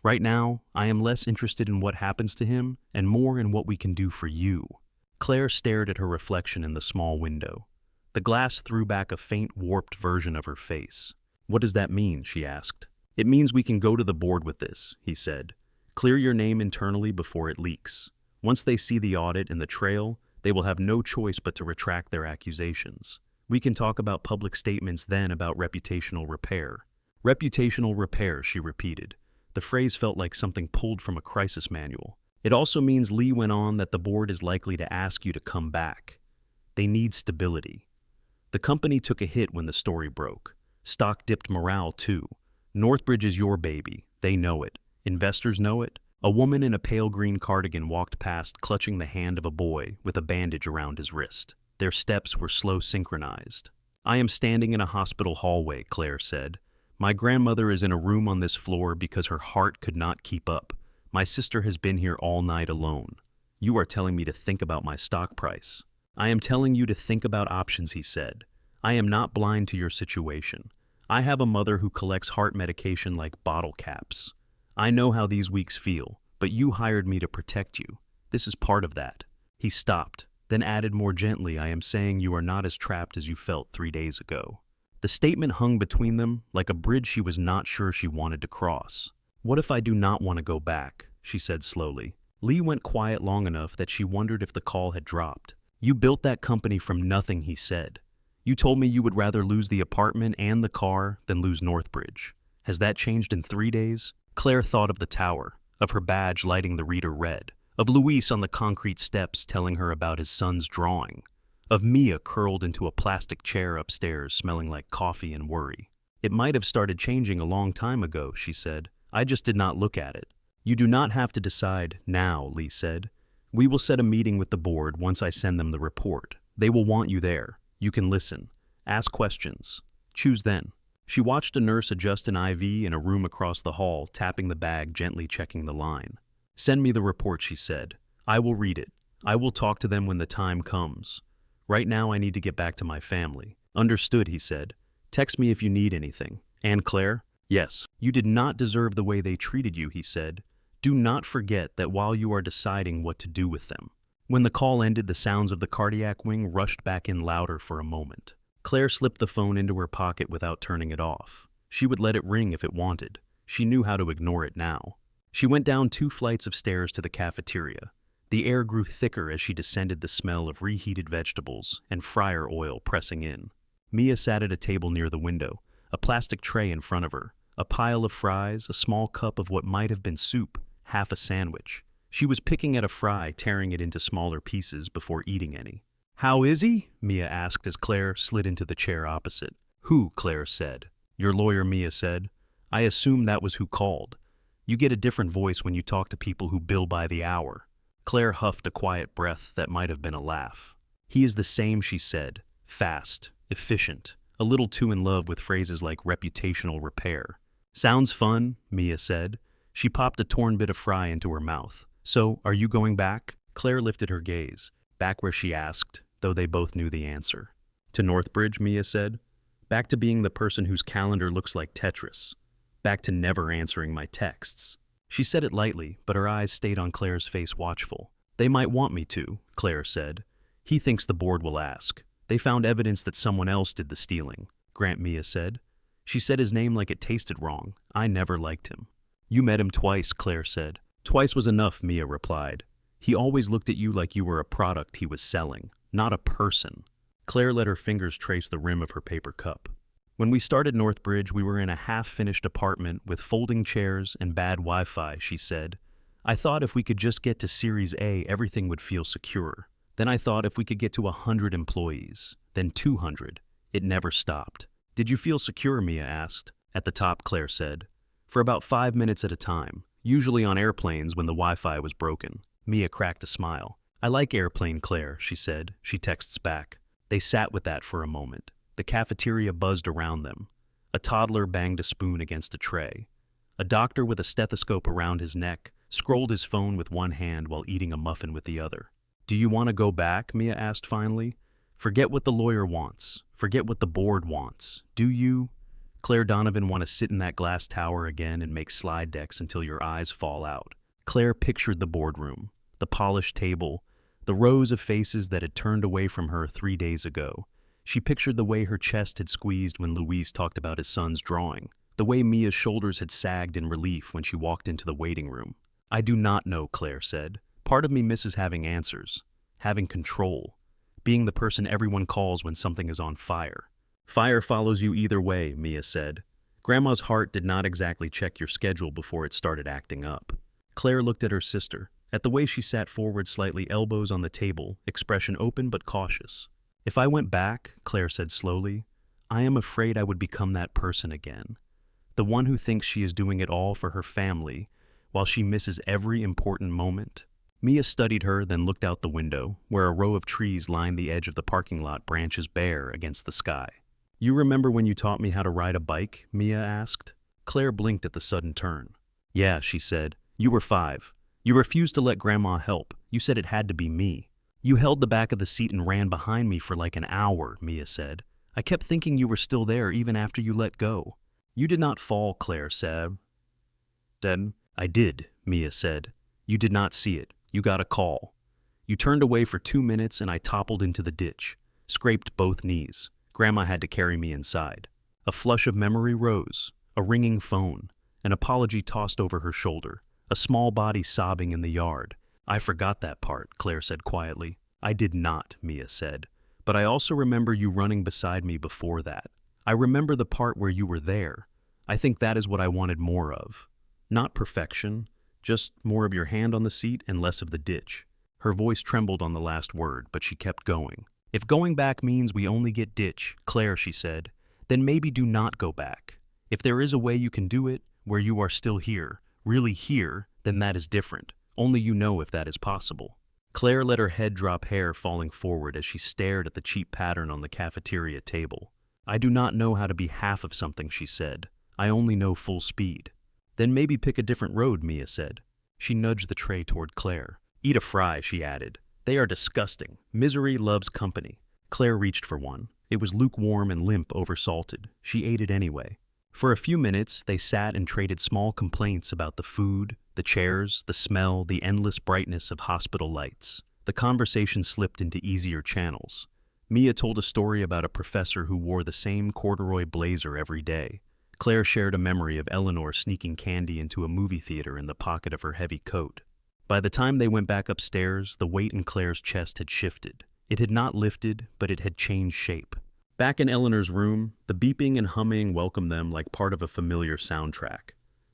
Right now, I am less interested in what happens to him and more in what we can do for you. Claire stared at her reflection in the small window. The glass threw back a faint, warped version of her face. What does that mean, she asked. It means we can go to the board with this, he said. Clear your name internally before it leaks. Once they see the audit and the trail, they will have no choice but to retract their accusations. We can talk about public statements then about reputational repair. Reputational repair, she repeated. The phrase felt like something pulled from a crisis manual. It also means, Lee went on, that the board is likely to ask you to come back. They need stability. The company took a hit when the story broke. Stock dipped morale too. Northbridge is your baby. They know it. Investors know it. A woman in a pale green cardigan walked past, clutching the hand of a boy with a bandage around his wrist. Their steps were slow synchronized. I am standing in a hospital hallway, Claire said. My grandmother is in a room on this floor because her heart could not keep up. My sister has been here all night alone. You are telling me to think about my stock price. I am telling you to think about options, he said. I am not blind to your situation. I have a mother who collects heart medication like bottle caps. I know how these weeks feel, but you hired me to protect you. This is part of that. He stopped, then added more gently, I am saying you are not as trapped as you felt 3 days ago. The statement hung between them like a bridge she was not sure she wanted to cross. What if I do not want to go back? She said slowly. Lee went quiet long enough that she wondered if the call had dropped. You built that company from nothing, he said. You told me you would rather lose the apartment and the car than lose Northbridge. Has that changed in 3 days? Claire thought of the tower, of her badge lighting the reader red, of Luis on the concrete steps telling her about his son's drawing, of Mia curled into a plastic chair upstairs smelling like coffee and worry. It might have started changing a long time ago, she said. I just did not look at it. You do not have to decide now, Lee said. We will set a meeting with the board once I send them the report. They will want you there. You can listen. Ask questions. Choose then. She watched a nurse adjust an IV in a room across the hall, tapping the bag, gently checking the line. Send me the report, she said. I will read it. I will talk to them when the time comes. Right now I need to get back to my family. Understood, he said. Text me if you need anything. And Claire? Yes. You did not deserve the way they treated you, he said. Do not forget that while you are deciding what to do with them. When the call ended, the sounds of the cardiac wing rushed back in louder for a moment. Claire slipped the phone into her pocket without turning it off. She would let it ring if it wanted. She knew how to ignore it now. She went down 2 flights of stairs to the cafeteria. The air grew thicker as she descended, the smell of reheated vegetables and fryer oil pressing in. Mia sat at a table near the window, a plastic tray in front of her, a pile of fries, a small cup of what might have been soup, half a sandwich. She was picking at a fry, tearing it into smaller pieces before eating any. "How is he?" Mia asked as Claire slid into the chair opposite. "Who?" Claire said. "Your lawyer," Mia said. "I assume that was who called. You get a different voice when you talk to people who bill by the hour." Claire huffed a quiet breath that might have been a laugh. "He is the same," she said. "Fast, efficient, a little too in love with phrases like reputational repair." "Sounds fun," Mia said. She popped a torn bit of fry into her mouth. "So, are you going back?" Claire lifted her gaze. Back where she asked, though they both knew the answer. "To Northbridge," Mia said. "Back to being the person whose calendar looks like Tetris. Back to never answering my texts." She said it lightly, but her eyes stayed on Claire's face, watchful. "They might want me to," Claire said. "He thinks the board will ask. They found evidence that someone else did the stealing," Grant, Mia said. She said his name like it tasted wrong. "I never liked him." "You met him twice," Claire said. "Twice was enough," Mia replied. "He always looked at you like you were a product he was selling, not a person." Claire let her fingers trace the rim of her paper cup. "When we started Northbridge, we were in a half-finished apartment with folding chairs and bad Wi-Fi," she said. "I thought if we could just get to Series A, everything would feel secure. Then I thought if we could get to 100 employees, then 200. It never stopped." "Did you feel secure?" Mia asked. "At the top," Claire said. "For about 5 minutes at a time, usually on airplanes when the Wi-Fi was broken." Mia cracked a smile. "I like airplane, Claire," she said. She texts back. They sat with that for a moment. The cafeteria buzzed around them. A toddler banged a spoon against a tray. A doctor with a stethoscope around his neck scrolled his phone with one hand while eating a muffin with the other. "Do you want to go back?" Mia asked finally. "Forget what the lawyer wants. Forget what the board wants. Do you, Claire Donovan, want to sit in that glass tower again and make slide decks until your eyes fall out?" Claire pictured the boardroom, the polished table, the rows of faces that had turned away from her 3 days ago. She pictured the way her chest had squeezed when Luis talked about his son's drawing, the way Mia's shoulders had sagged in relief when she walked into the waiting room. "I do not know," Claire said. "Part of me misses having answers, having control, being the person everyone calls when something is on fire." "Fire follows you either way," Mia said. "Grandma's heart did not exactly check your schedule before it started acting up." Claire looked at her sister, at the way she sat forward slightly, elbows on the table, expression open but cautious. "If I went back," Claire said slowly, "I am afraid I would become that person again. The one who thinks she is doing it all for her family, while she misses every important moment." Mia studied her, then looked out the window, where a row of trees lined the edge of the parking lot, branches bare against the sky. "You remember when you taught me how to ride a bike?" Mia asked. Claire blinked at the sudden turn. "Yeah," she said. "You were 5. You refused to let Grandma help. You said it had to be me. You held the back of the seat and ran behind me for like an hour," Mia said. "I kept thinking you were still there even after you let go." "You did not fall," Claire said. "Then I did," Mia said. "You did not see it. You got a call. You turned away for 2 minutes and I toppled into the ditch, scraped both knees. Grandma had to carry me inside." A flush of memory rose, a ringing phone, an apology tossed over her shoulder, a small body sobbing in the yard. "I forgot that part," Claire said quietly. "I did not," Mia said. "But I also remember you running beside me before that. I remember the part where you were there. I think that is what I wanted more of. Not perfection, just more of your hand on the seat and less of the ditch." Her voice trembled on the last word, but she kept going. "If going back means we only get ditch, Claire," she said, "then maybe do not go back. If there is a way you can do it, where you are still here, really here, then that is different. Only you know if that is possible." Claire let her head drop, hair falling forward as she stared at the cheap pattern on the cafeteria table. "I do not know how to be half of something," she said. "I only know full speed." "Then maybe pick a different road," Mia said. She nudged the tray toward Claire. "Eat a fry," she added. "They are disgusting. Misery loves company." Claire reached for one. It was lukewarm and limp, oversalted. She ate it anyway. For a few minutes, they sat and traded small complaints about the food, the chairs, the smell, the endless brightness of hospital lights. The conversation slipped into easier channels. Mia told a story about a professor who wore the same corduroy blazer every day. Claire shared a memory of Eleanor sneaking candy into a movie theater in the pocket of her heavy coat. By the time they went back upstairs, the weight in Claire's chest had shifted. It had not lifted, but it had changed shape. Back in Eleanor's room, the beeping and humming welcomed them like part of a familiar soundtrack.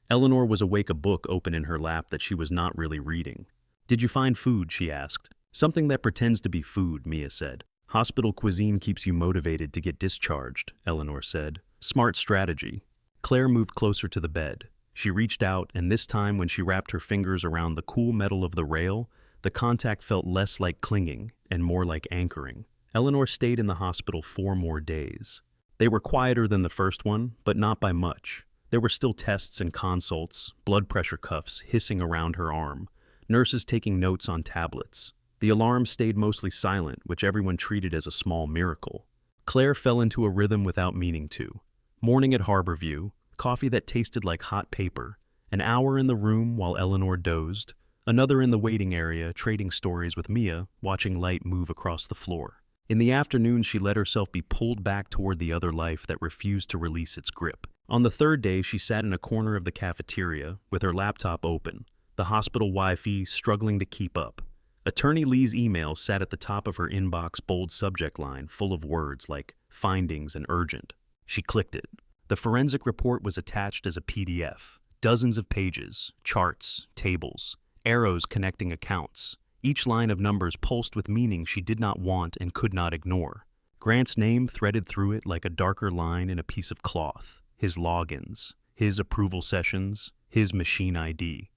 Eleanor was awake, a book open in her lap that she was not really reading. "Did you find food?" she asked. "Something that pretends to be food," Mia said. "Hospital cuisine keeps you motivated to get discharged," Eleanor said. "Smart strategy." Claire moved closer to the bed. She reached out, and this time when she wrapped her fingers around the cool metal of the rail, the contact felt less like clinging and more like anchoring. Eleanor stayed in the hospital 4 more days. They were quieter than the first one, but not by much. There were still tests and consults, blood pressure cuffs hissing around her arm, nurses taking notes on tablets. The alarm stayed mostly silent, which everyone treated as a small miracle. Claire fell into a rhythm without meaning to. Morning at Harborview, coffee that tasted like hot paper, an hour in the room while Eleanor dozed, another in the waiting area trading stories with Mia, watching light move across the floor. In the afternoon, she let herself be pulled back toward the other life that refused to release its grip. On the third day, she sat in a corner of the cafeteria with her laptop open, the hospital Wi-Fi struggling to keep up. Attorney Lee's email sat at the top of her inbox, bold subject line full of words like findings and urgent. She clicked it. The forensic report was attached as a PDF. Dozens of pages, charts, tables, arrows connecting accounts. Each line of numbers pulsed with meaning she did not want and could not ignore. Grant's name threaded through it like a darker line in a piece of cloth. His logins, his approval sessions, his machine ID.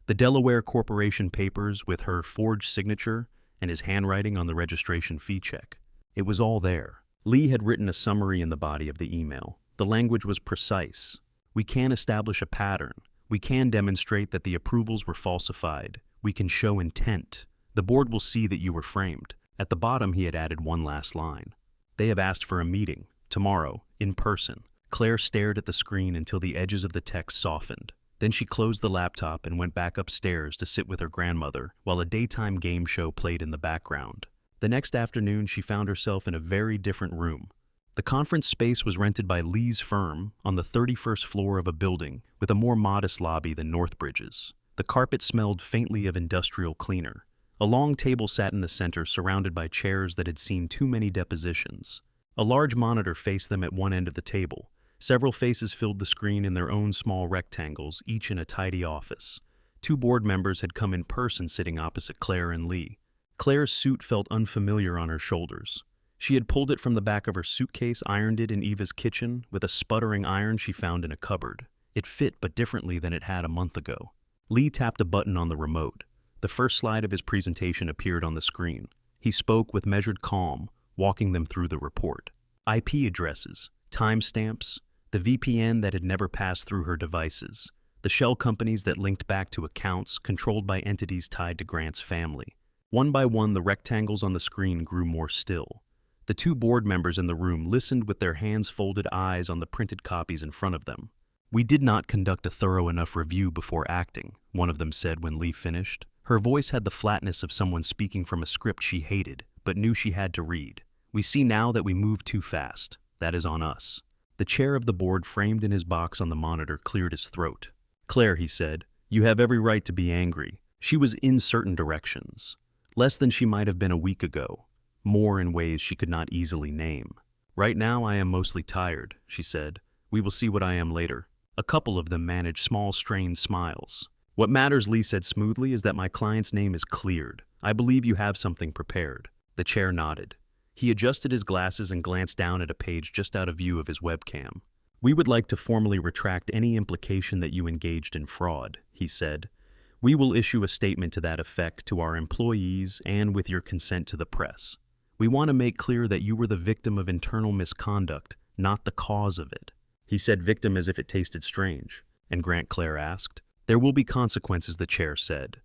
The Delaware Corporation papers with her forged signature and his handwriting on the registration fee check. It was all there. Lee had written a summary in the body of the email. The language was precise. "We can establish a pattern. We can demonstrate that the approvals were falsified. We can show intent. The board will see that you were framed." At the bottom, he had added one last line. "They have asked for a meeting, tomorrow, in person." Claire stared at the screen until the edges of the text softened. Then she closed the laptop and went back upstairs to sit with her grandmother while a daytime game show played in the background. The next afternoon, she found herself in a very different room. The conference space was rented by Lee's firm on the 31st floor of a building with a more modest lobby than Northbridge's. The carpet smelled faintly of industrial cleaner. A long table sat in the center, surrounded by chairs that had seen too many depositions. A large monitor faced them at one end of the table. Several faces filled the screen in their own small rectangles, each in a tidy office. 2 board members had come in person, sitting opposite Claire and Lee. Claire's suit felt unfamiliar on her shoulders. She had pulled it from the back of her suitcase, ironed it in Eva's kitchen with a sputtering iron she found in a cupboard. It fit, but differently than it had a month ago. Lee tapped a button on the remote. The first slide of his presentation appeared on the screen. He spoke with measured calm, walking them through the report. IP addresses, timestamps, the VPN that had never passed through her devices, the shell companies that linked back to accounts controlled by entities tied to Grant's family. One by one, the rectangles on the screen grew more still. The 2 board members in the room listened with their hands folded, eyes on the printed copies in front of them. "We did not conduct a thorough enough review before acting," one of them said when Lee finished. Her voice had the flatness of someone speaking from a script she hated, but knew she had to read. "We see now that we moved too fast. That is on us." The chair of the board, framed in his box on the monitor, cleared his throat. "Claire," he said, "you have every right to be angry." She was in certain directions. Less than she might have been a week ago. More in ways she could not easily name. "Right now I am mostly tired," she said. "We will see what I am later." A couple of them managed small, strained smiles. "What matters," Lee said smoothly, "is that my client's name is cleared. I believe you have something prepared." The chair nodded. He adjusted his glasses and glanced down at a page just out of view of his webcam. "We would like to formally retract any implication that you engaged in fraud," he said. "We will issue a statement to that effect to our employees and with your consent to the press. We want to make clear that you were the victim of internal misconduct, not the cause of it." He said victim as if it tasted strange. "And Grant?" Claire asked. "There will be consequences," the chair said.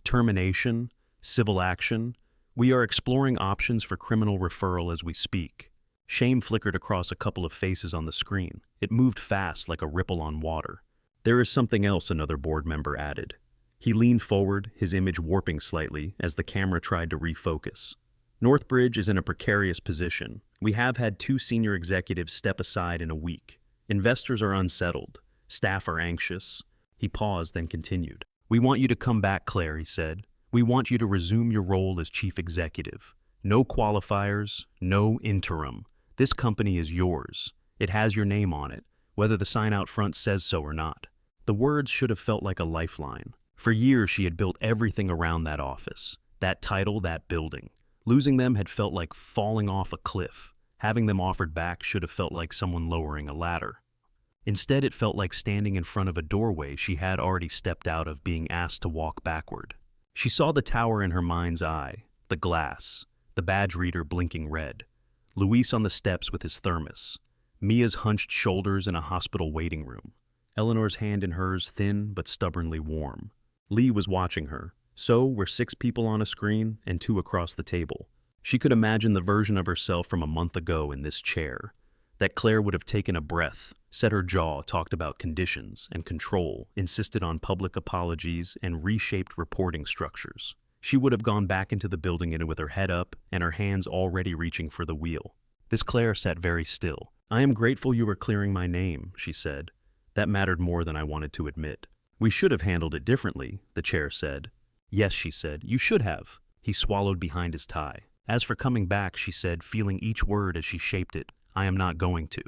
"Termination, civil action. We are exploring options for criminal referral as we speak." Shame flickered across a couple of faces on the screen. It moved fast like a ripple on water. "There is something else," another board member added. He leaned forward, his image warping slightly as the camera tried to refocus. "Northbridge is in a precarious position. We have had 2 senior executives step aside in a week. Investors are unsettled. Staff are anxious." He paused, then continued. "We want you to come back, Claire," he said. "We want you to resume your role as chief executive. No qualifiers, no interim. This company is yours. It has your name on it, whether the sign out front says so or not." The words should have felt like a lifeline. For years she had built everything around that office, that title, that building. Losing them had felt like falling off a cliff. Having them offered back should have felt like someone lowering a ladder. Instead, it felt like standing in front of a doorway she had already stepped out of, being asked to walk backward. She saw the tower in her mind's eye, the glass, the badge reader blinking red, Luis on the steps with his thermos, Mia's hunched shoulders in a hospital waiting room, Eleanor's hand in hers, thin but stubbornly warm. Lee was watching her. So were 6 people on a screen and 2 across the table. She could imagine the version of herself from a month ago in this chair. That Claire would have taken a breath, set her jaw, talked about conditions and control, insisted on public apologies and reshaped reporting structures. She would have gone back into the building with her head up and her hands already reaching for the wheel. This Claire sat very still. "I am grateful you were clearing my name," she said. "That mattered more than I wanted to admit." "We should have handled it differently," the chair said. "Yes," she said, "you should have." He swallowed behind his tie. "As for coming back," she said, feeling each word as she shaped it, "I am not going to."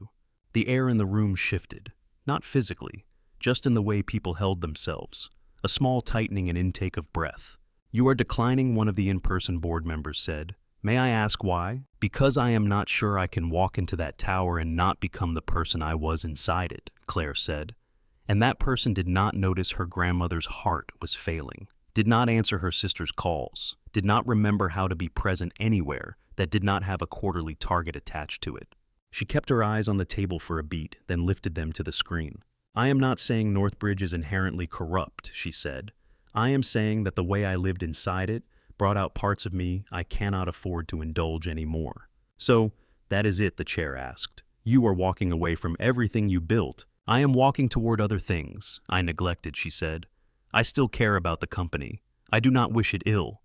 The air in the room shifted, not physically, just in the way people held themselves, a small tightening and intake of breath. "You are declining," one of the in-person board members said. "May I ask why?" "Because I am not sure I can walk into that tower and not become the person I was inside it," Claire said. And that person did not notice her grandmother's heart was failing, did not answer her sister's calls, did not remember how to be present anywhere that did not have a quarterly target attached to it. She kept her eyes on the table for a beat, then lifted them to the screen. "I am not saying Northbridge is inherently corrupt," she said. "I am saying that the way I lived inside it brought out parts of me I cannot afford to indulge anymore." "So, that is it?" the chair asked. "You are walking away from everything you built." "I am walking toward other things I neglected," she said. "I still care about the company. I do not wish it ill.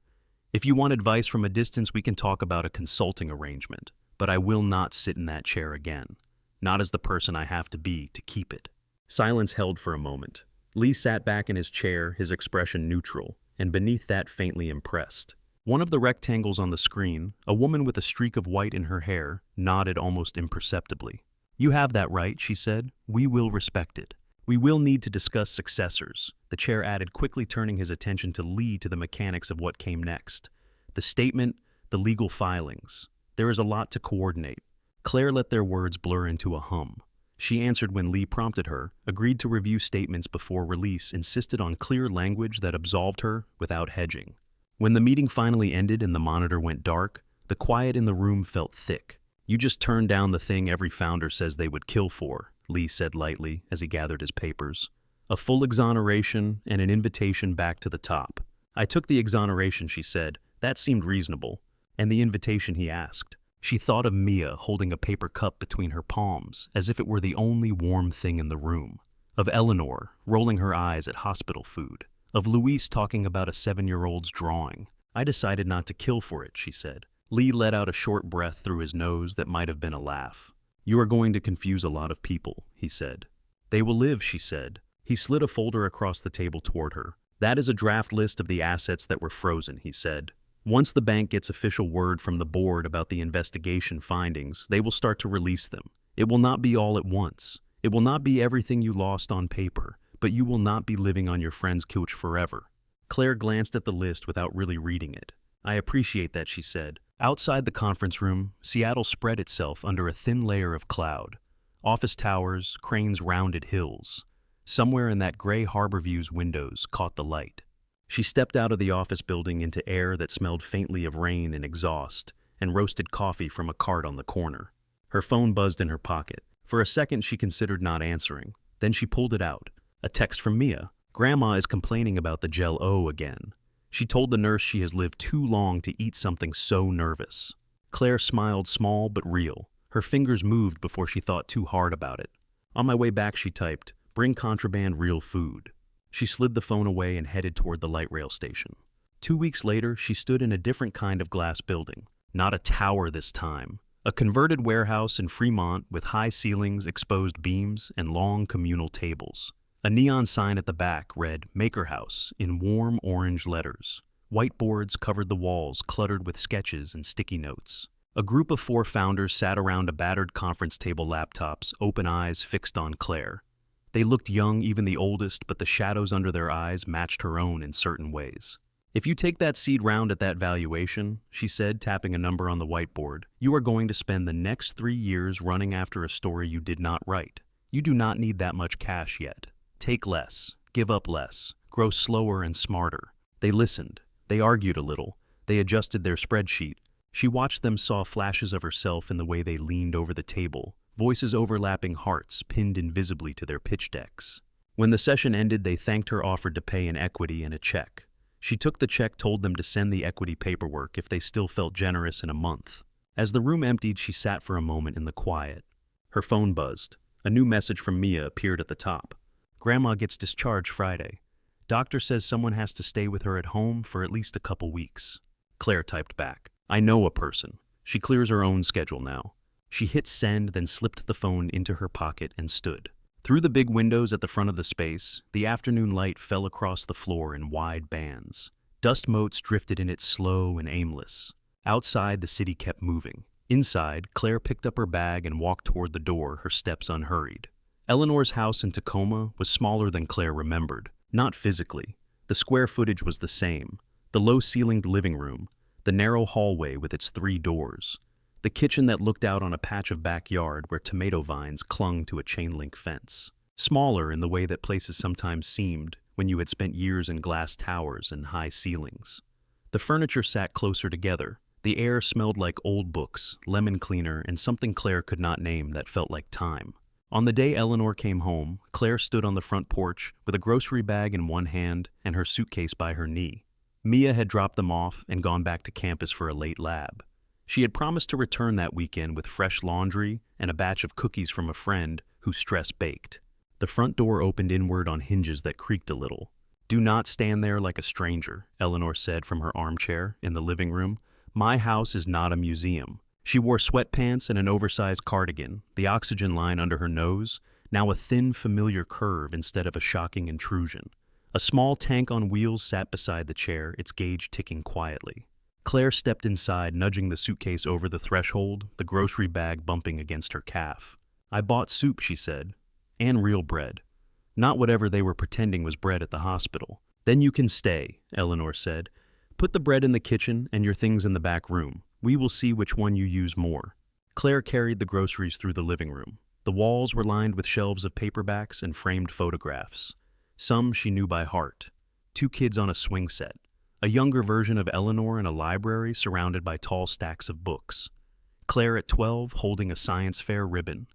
If you want advice from a distance, we can talk about a consulting arrangement, but I will not sit in that chair again, not as the person I have to be to keep it." Silence held for a moment. Lee sat back in his chair, his expression neutral, and beneath that faintly impressed. One of the rectangles on the screen, a woman with a streak of white in her hair, nodded almost imperceptibly. "You have that right," she said. "We will respect it. We will need to discuss successors," the chair added, quickly turning his attention to Lee to the mechanics of what came next. "The statement, the legal filings. There is a lot to coordinate." Claire let their words blur into a hum. She answered when Lee prompted her, agreed to review statements before release, insisted on clear language that absolved her without hedging. When the meeting finally ended and the monitor went dark, the quiet in the room felt thick. "You just turned down the thing every founder says they would kill for," Lee said lightly as he gathered his papers. "A full exoneration and an invitation back to the top." "I took the exoneration," she said. "That seemed reasonable." "And the invitation?" he asked. She thought of Mia holding a paper cup between her palms, as if it were the only warm thing in the room. Of Eleanor, rolling her eyes at hospital food. Of Luis talking about a 7-year-old's drawing. "I decided not to kill for it," she said. Lee let out a short breath through his nose that might have been a laugh. "You are going to confuse a lot of people," he said. "They will live," she said. He slid a folder across the table toward her. "That is a draft list of the assets that were frozen," he said. "Once the bank gets official word from the board about the investigation findings, they will start to release them. It will not be all at once. It will not be everything you lost on paper, but you will not be living on your friend's couch forever." Claire glanced at the list without really reading it. "I appreciate that," she said. Outside the conference room, Seattle spread itself under a thin layer of cloud. Office towers, cranes rounded hills. Somewhere in that gray Harborview's windows caught the light. She stepped out of the office building into air that smelled faintly of rain and exhaust, and roasted coffee from a cart on the corner. Her phone buzzed in her pocket. For a second she considered not answering. Then she pulled it out. A text from Mia. "Grandma is complaining about the Jell-O again. She told the nurse she has lived too long to eat something so nervous." Claire smiled, small but real. Her fingers moved before she thought too hard about it. On my way back, she typed, "Bring contraband real food." She slid the phone away and headed toward the light rail station. 2 weeks later, she stood in a different kind of glass building. Not a tower this time. A converted warehouse in Fremont with high ceilings, exposed beams, and long communal tables. A neon sign at the back read Maker House in warm orange letters. Whiteboards covered the walls, cluttered with sketches and sticky notes. A group of 4 founders sat around a battered conference table laptops, open eyes fixed on Claire. They looked young, even the oldest, but the shadows under their eyes matched her own in certain ways. "If you take that seed round at that valuation," she said, tapping a number on the whiteboard, "you are going to spend the next 3 years running after a story you did not write. You do not need that much cash yet. Take less, give up less, grow slower and smarter." They listened. They argued a little. They adjusted their spreadsheet. She watched them, saw flashes of herself in the way they leaned over the table, voices overlapping hearts pinned invisibly to their pitch decks. When the session ended, they thanked her, offered to pay in equity and a check. She took the check, told them to send the equity paperwork if they still felt generous in a month. As the room emptied, she sat for a moment in the quiet. Her phone buzzed. A new message from Mia appeared at the top. "Grandma gets discharged Friday. Doctor says someone has to stay with her at home for at least a couple weeks." Claire typed back, "I know a person. She clears her own schedule now." She hit send, then slipped the phone into her pocket and stood. Through the big windows at the front of the space, the afternoon light fell across the floor in wide bands. Dust motes drifted in it, slow and aimless. Outside, the city kept moving. Inside, Claire picked up her bag and walked toward the door, her steps unhurried. Eleanor's house in Tacoma was smaller than Claire remembered. Not physically. The square footage was the same. The low-ceilinged living room, the narrow hallway with its 3 doors, the kitchen that looked out on a patch of backyard where tomato vines clung to a chain-link fence. Smaller in the way that places sometimes seemed when you had spent years in glass towers and high ceilings. The furniture sat closer together. The air smelled like old books, lemon cleaner, and something Claire could not name that felt like time. On the day Eleanor came home, Claire stood on the front porch with a grocery bag in one hand and her suitcase by her knee. Mia had dropped them off and gone back to campus for a late lab. She had promised to return that weekend with fresh laundry and a batch of cookies from a friend who stress baked. The front door opened inward on hinges that creaked a little. "Do not stand there like a stranger," Eleanor said from her armchair in the living room. "My house is not a museum." She wore sweatpants and an oversized cardigan, the oxygen line under her nose, now a thin, familiar curve instead of a shocking intrusion. A small tank on wheels sat beside the chair, its gauge ticking quietly. Claire stepped inside, nudging the suitcase over the threshold, the grocery bag bumping against her calf. "I bought soup," she said, "and real bread. Not whatever they were pretending was bread at the hospital." "Then you can stay," Eleanor said. "Put the bread in the kitchen and your things in the back room. We will see which one you use more." Claire carried the groceries through the living room. The walls were lined with shelves of paperbacks and framed photographs. Some she knew by heart. 2 kids on a swing set. A younger version of Eleanor in a library surrounded by tall stacks of books. Claire at 12 holding a science fair ribbon.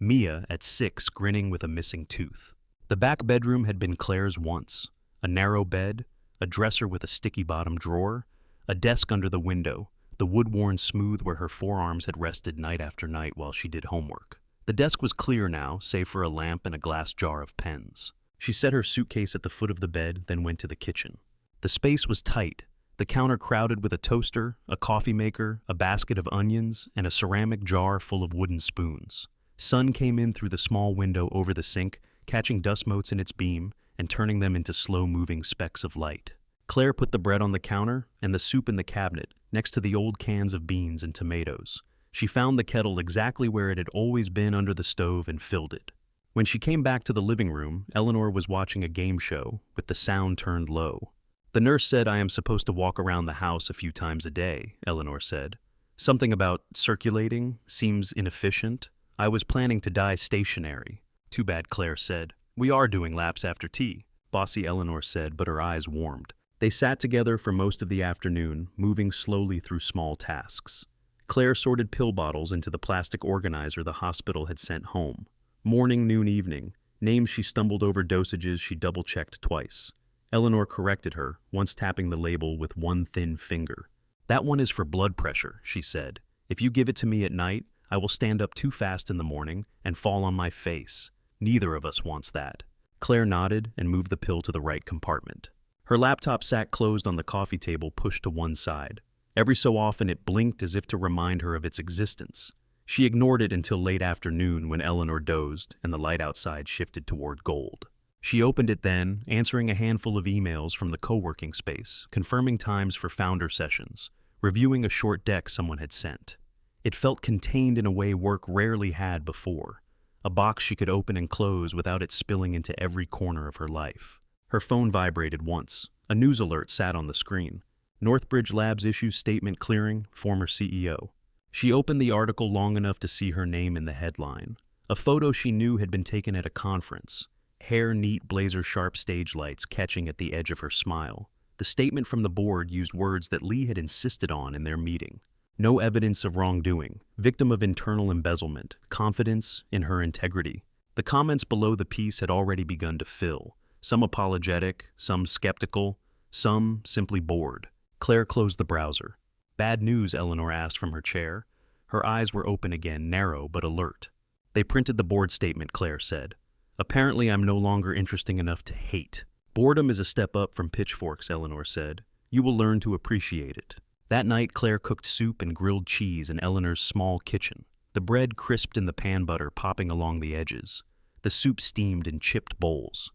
Mia at 6 grinning with a missing tooth. The back bedroom had been Claire's once. A narrow bed, a dresser with a sticky bottom drawer, a desk under the window, the wood worn smooth where her forearms had rested night after night while she did homework. The desk was clear now, save for a lamp and a glass jar of pens. She set her suitcase at the foot of the bed, then went to the kitchen. The space was tight, the counter crowded with a toaster, a coffee maker, a basket of onions, and a ceramic jar full of wooden spoons. Sun came in through the small window over the sink, catching dust motes in its beam and turning them into slow-moving specks of light. Claire put the bread on the counter and the soup in the cabinet, next to the old cans of beans and tomatoes. She found the kettle exactly where it had always been under the stove and filled it. When she came back to the living room, Eleanor was watching a game show, with the sound turned low. "The nurse said I am supposed to walk around the house a few times a day," Eleanor said. "Something about circulating seems inefficient. I was planning to die stationary." "Too bad," Claire said. "We are doing laps after tea," bossy Eleanor said, but her eyes warmed. They sat together for most of the afternoon, moving slowly through small tasks. Claire sorted pill bottles into the plastic organizer the hospital had sent home. Morning, noon, evening. Names she stumbled over, dosages she double-checked twice. Eleanor corrected her, once tapping the label with one thin finger. "That one is for blood pressure," she said. "If you give it to me at night, I will stand up too fast in the morning and fall on my face. Neither of us wants that." Claire nodded and moved the pill to the right compartment. Her laptop sat closed on the coffee table, pushed to one side. Every so often it blinked as if to remind her of its existence. She ignored it until late afternoon when Eleanor dozed and the light outside shifted toward gold. She opened it then, answering a handful of emails from the co-working space, confirming times for founder sessions, reviewing a short deck someone had sent. It felt contained in a way work rarely had before, a box she could open and close without it spilling into every corner of her life. Her phone vibrated once. A news alert sat on the screen. Northbridge Labs issues statement clearing, former CEO. She opened the article long enough to see her name in the headline. A photo she knew had been taken at a conference. Hair neat, blazer-sharp stage lights catching at the edge of her smile. The statement from the board used words that Lee had insisted on in their meeting. No evidence of wrongdoing, victim of internal embezzlement, confidence in her integrity. The comments below the piece had already begun to fill, some apologetic, some skeptical, some simply bored. Claire closed the browser. "Bad news," Eleanor asked from her chair. Her eyes were open again, narrow but alert. "They printed the board statement," Claire said. "Apparently I'm no longer interesting enough to hate." "Boredom is a step up from pitchforks," Eleanor said. "You will learn to appreciate it." That night, Claire cooked soup and grilled cheese in Eleanor's small kitchen. The bread crisped in the pan butter, popping along the edges. The soup steamed in chipped bowls.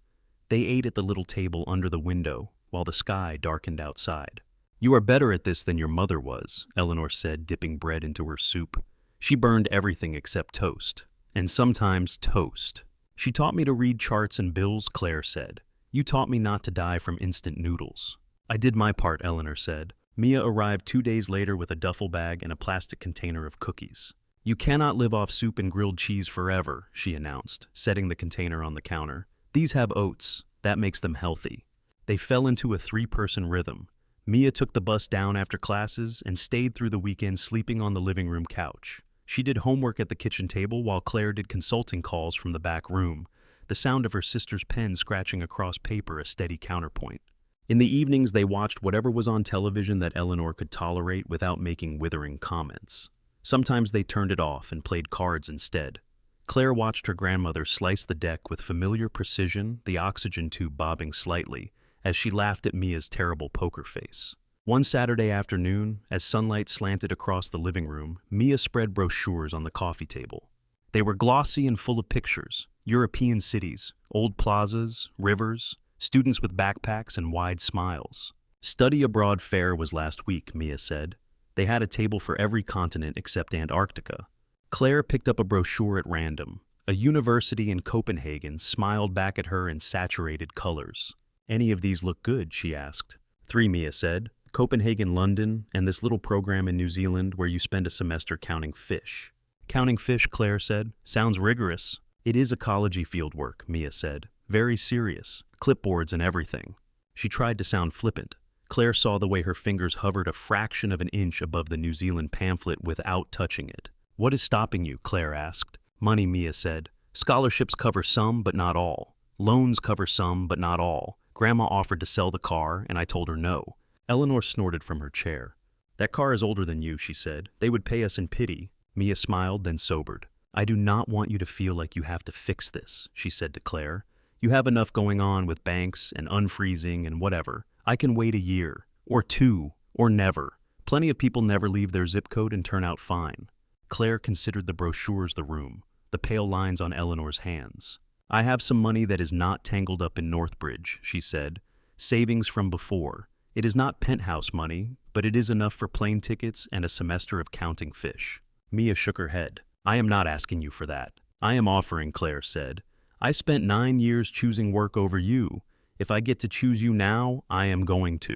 They ate at the little table under the window, while the sky darkened outside. "You are better at this than your mother was," Eleanor said, dipping bread into her soup. "She burned everything except toast. And sometimes toast." "She taught me to read charts and bills," Claire said. "You taught me not to die from instant noodles." "I did my part," Eleanor said. Mia arrived 2 days later with a duffel bag and a plastic container of cookies. "You cannot live off soup and grilled cheese forever," she announced, setting the container on the counter. "These have oats. That makes them healthy." They fell into a 3-person rhythm. Mia took the bus down after classes and stayed through the weekend sleeping on the living room couch. She did homework at the kitchen table while Claire did consulting calls from the back room, the sound of her sister's pen scratching across paper a steady counterpoint. In the evenings, they watched whatever was on television that Eleanor could tolerate without making withering comments. Sometimes they turned it off and played cards instead. Claire watched her grandmother slice the deck with familiar precision, the oxygen tube bobbing slightly, as she laughed at Mia's terrible poker face. One Saturday afternoon, as sunlight slanted across the living room, Mia spread brochures on the coffee table. They were glossy and full of pictures: European cities, old plazas, rivers, students with backpacks and wide smiles. "Study abroad fair was last week," Mia said. They had a table for every continent except Antarctica. Claire picked up a brochure at random. A university in Copenhagen smiled back at her in saturated colors. "Any of these look good?" she asked. "3," Mia said. "Copenhagen, London, and this little program in New Zealand where you spend a semester counting fish." "Counting fish," Claire said. "Sounds rigorous." "It is ecology fieldwork," Mia said. "Very serious. Clipboards and everything." She tried to sound flippant. Claire saw the way her fingers hovered a fraction of an inch above the New Zealand pamphlet without touching it. "What is stopping you?" Claire asked. "Money," Mia said. "Scholarships cover some, but not all. Loans cover some, but not all. Grandma offered to sell the car, and I told her no." Eleanor snorted from her chair. "That car is older than you," she said. "They would pay us in pity." Mia smiled, then sobered. "I do not want you to feel like you have to fix this," she said to Claire. "You have enough going on with banks and unfreezing and whatever. I can wait a year, or 2, or never. Plenty of people never leave their zip code and turn out fine." Claire considered the brochures, the room, the pale lines on Eleanor's hands. "I have some money that is not tangled up in Northbridge," she said. "Savings from before. It is not penthouse money, but it is enough for plane tickets and a semester of counting fish." Mia shook her head. "I am not asking you for that. I am offering," Claire said. "I spent 9 years choosing work over you. If I get to choose you now, I am going to."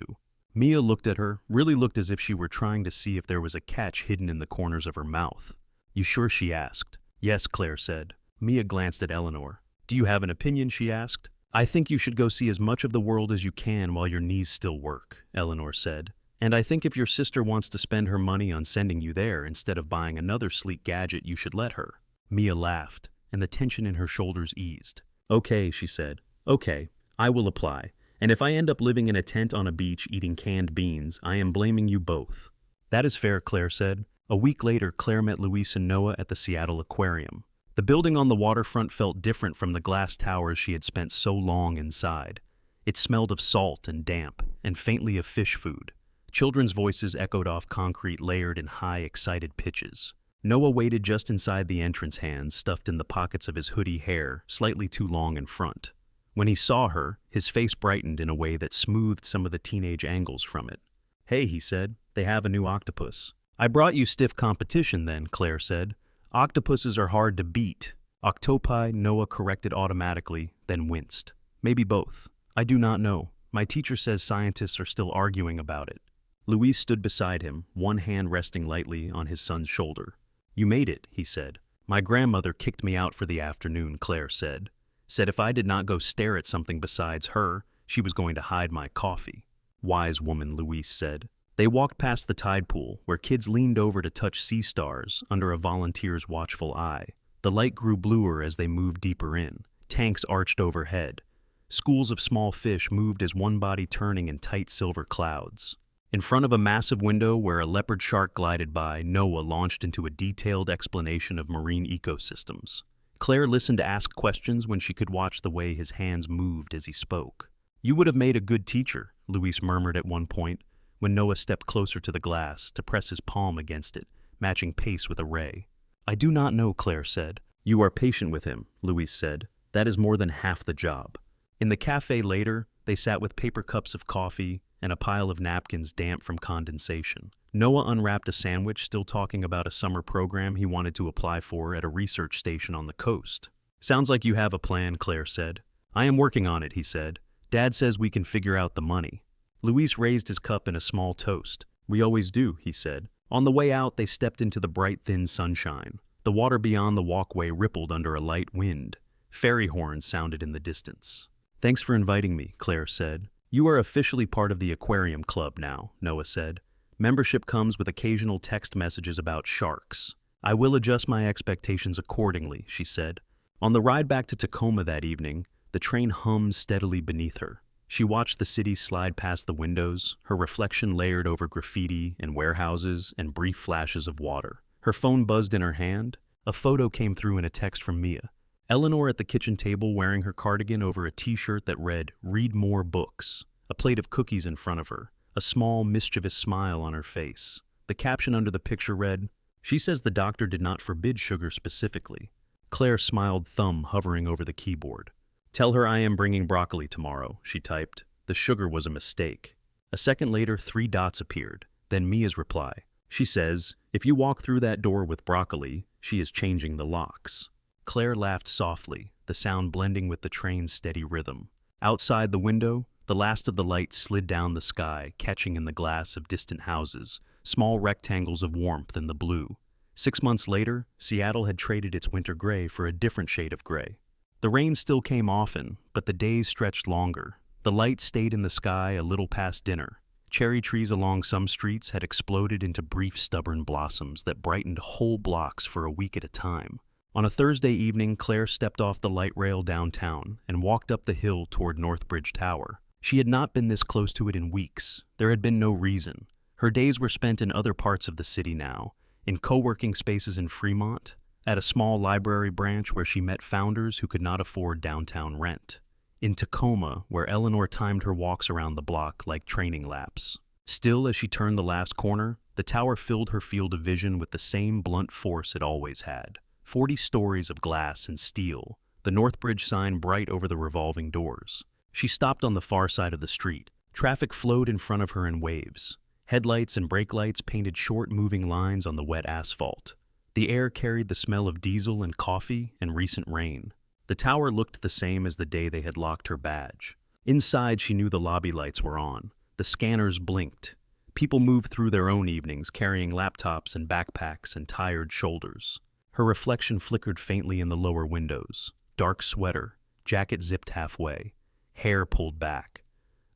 Mia looked at her, really looked as if she were trying to see if there was a catch hidden in the corners of her mouth. "You sure?" she asked. "Yes," Claire said. Mia glanced at Eleanor. "Do you have an opinion?" she asked. "I think you should go see as much of the world as you can while your knees still work," Eleanor said. "And I think if your sister wants to spend her money on sending you there instead of buying another sleek gadget, you should let her." Mia laughed, and the tension in her shoulders eased. "Okay," she said. "Okay, I will apply. And if I end up living in a tent on a beach eating canned beans, I am blaming you both." "That is fair," Claire said. A week later, Claire met Luis and Noah at the Seattle Aquarium. The building on the waterfront felt different from the glass towers she had spent so long inside. It smelled of salt and damp, and faintly of fish food. Children's voices echoed off concrete layered in high, excited pitches. Noah waited just inside the entrance hands, stuffed in the pockets of his hoodie hair, slightly too long in front. When he saw her, his face brightened in a way that smoothed some of the teenage angles from it. "Hey," he said, "they have a new octopus." "I brought you stiff competition then," Claire said. "Octopuses are hard to beat." "Octopi," Noah corrected automatically, then winced. "Maybe both. I do not know. My teacher says scientists are still arguing about it." Luis stood beside him, one hand resting lightly on his son's shoulder. "You made it," he said. "My grandmother kicked me out for the afternoon," Claire said. "Said if I did not go stare at something besides her, she was going to hide my coffee." "Wise woman," Luis said. They walked past the tide pool, where kids leaned over to touch sea stars under a volunteer's watchful eye. The light grew bluer as they moved deeper in. Tanks arched overhead. Schools of small fish moved as one body turning in tight silver clouds. In front of a massive window where a leopard shark glided by, Noah launched into a detailed explanation of marine ecosystems. Claire listened to ask questions when she could watch the way his hands moved as he spoke. "You would have made a good teacher," Luis murmured at one point, when Noah stepped closer to the glass to press his palm against it, matching pace with a ray. "I do not know," Claire said. "You are patient with him," Luis said. "That is more than half the job." In the cafe later, they sat with paper cups of coffee and a pile of napkins damp from condensation. Noah unwrapped a sandwich, still talking about a summer program he wanted to apply for at a research station on the coast. "Sounds like you have a plan," Claire said. "I am working on it," he said. "Dad says we can figure out the money." Luis raised his cup in a small toast. "We always do," he said. On the way out, they stepped into the bright, thin sunshine. The water beyond the walkway rippled under a light wind. Fairy horns sounded in the distance. "Thanks for inviting me," Claire said. "You are officially part of the aquarium club now," Noah said. "Membership comes with occasional text messages about sharks." "I will adjust my expectations accordingly," she said. On the ride back to Tacoma that evening, the train hummed steadily beneath her. She watched the city slide past the windows, her reflection layered over graffiti and warehouses and brief flashes of water. Her phone buzzed in her hand. A photo came through in a text from Mia. Eleanor at the kitchen table wearing her cardigan over a t-shirt that read, "Read more books." A plate of cookies in front of her, a small, mischievous smile on her face. The caption under the picture read, "She says the doctor did not forbid sugar specifically." Claire smiled, thumb hovering over the keyboard. "Tell her I am bringing broccoli tomorrow," she typed. The sugar was a mistake. A second later, 3 dots appeared, then Mia's reply. She says, "If you walk through that door with broccoli, she is changing the locks." Claire laughed softly, the sound blending with the train's steady rhythm. Outside the window, the last of the light slid down the sky, catching in the glass of distant houses, small rectangles of warmth in the blue. 6 months later, Seattle had traded its winter gray for a different shade of gray. The rain still came often, but the days stretched longer. The light stayed in the sky a little past dinner. Cherry trees along some streets had exploded into brief, stubborn blossoms that brightened whole blocks for a week at a time. On a Thursday evening, Claire stepped off the light rail downtown and walked up the hill toward Northbridge Tower. She had not been this close to it in weeks. There had been no reason. Her days were spent in other parts of the city now, in co-working spaces in Fremont, at a small library branch where she met founders who could not afford downtown rent, in Tacoma, where Eleanor timed her walks around the block like training laps. Still, as she turned the last corner, the tower filled her field of vision with the same blunt force it always had. 40 stories of glass and steel, the Northbridge sign bright over the revolving doors. She stopped on the far side of the street. Traffic flowed in front of her in waves. Headlights and brake lights painted short, moving lines on the wet asphalt. The air carried the smell of diesel and coffee and recent rain. The tower looked the same as the day they had locked her badge. Inside, she knew the lobby lights were on. The scanners blinked. People moved through their own evenings, carrying laptops and backpacks and tired shoulders. Her reflection flickered faintly in the lower windows. Dark sweater, jacket zipped halfway, hair pulled back.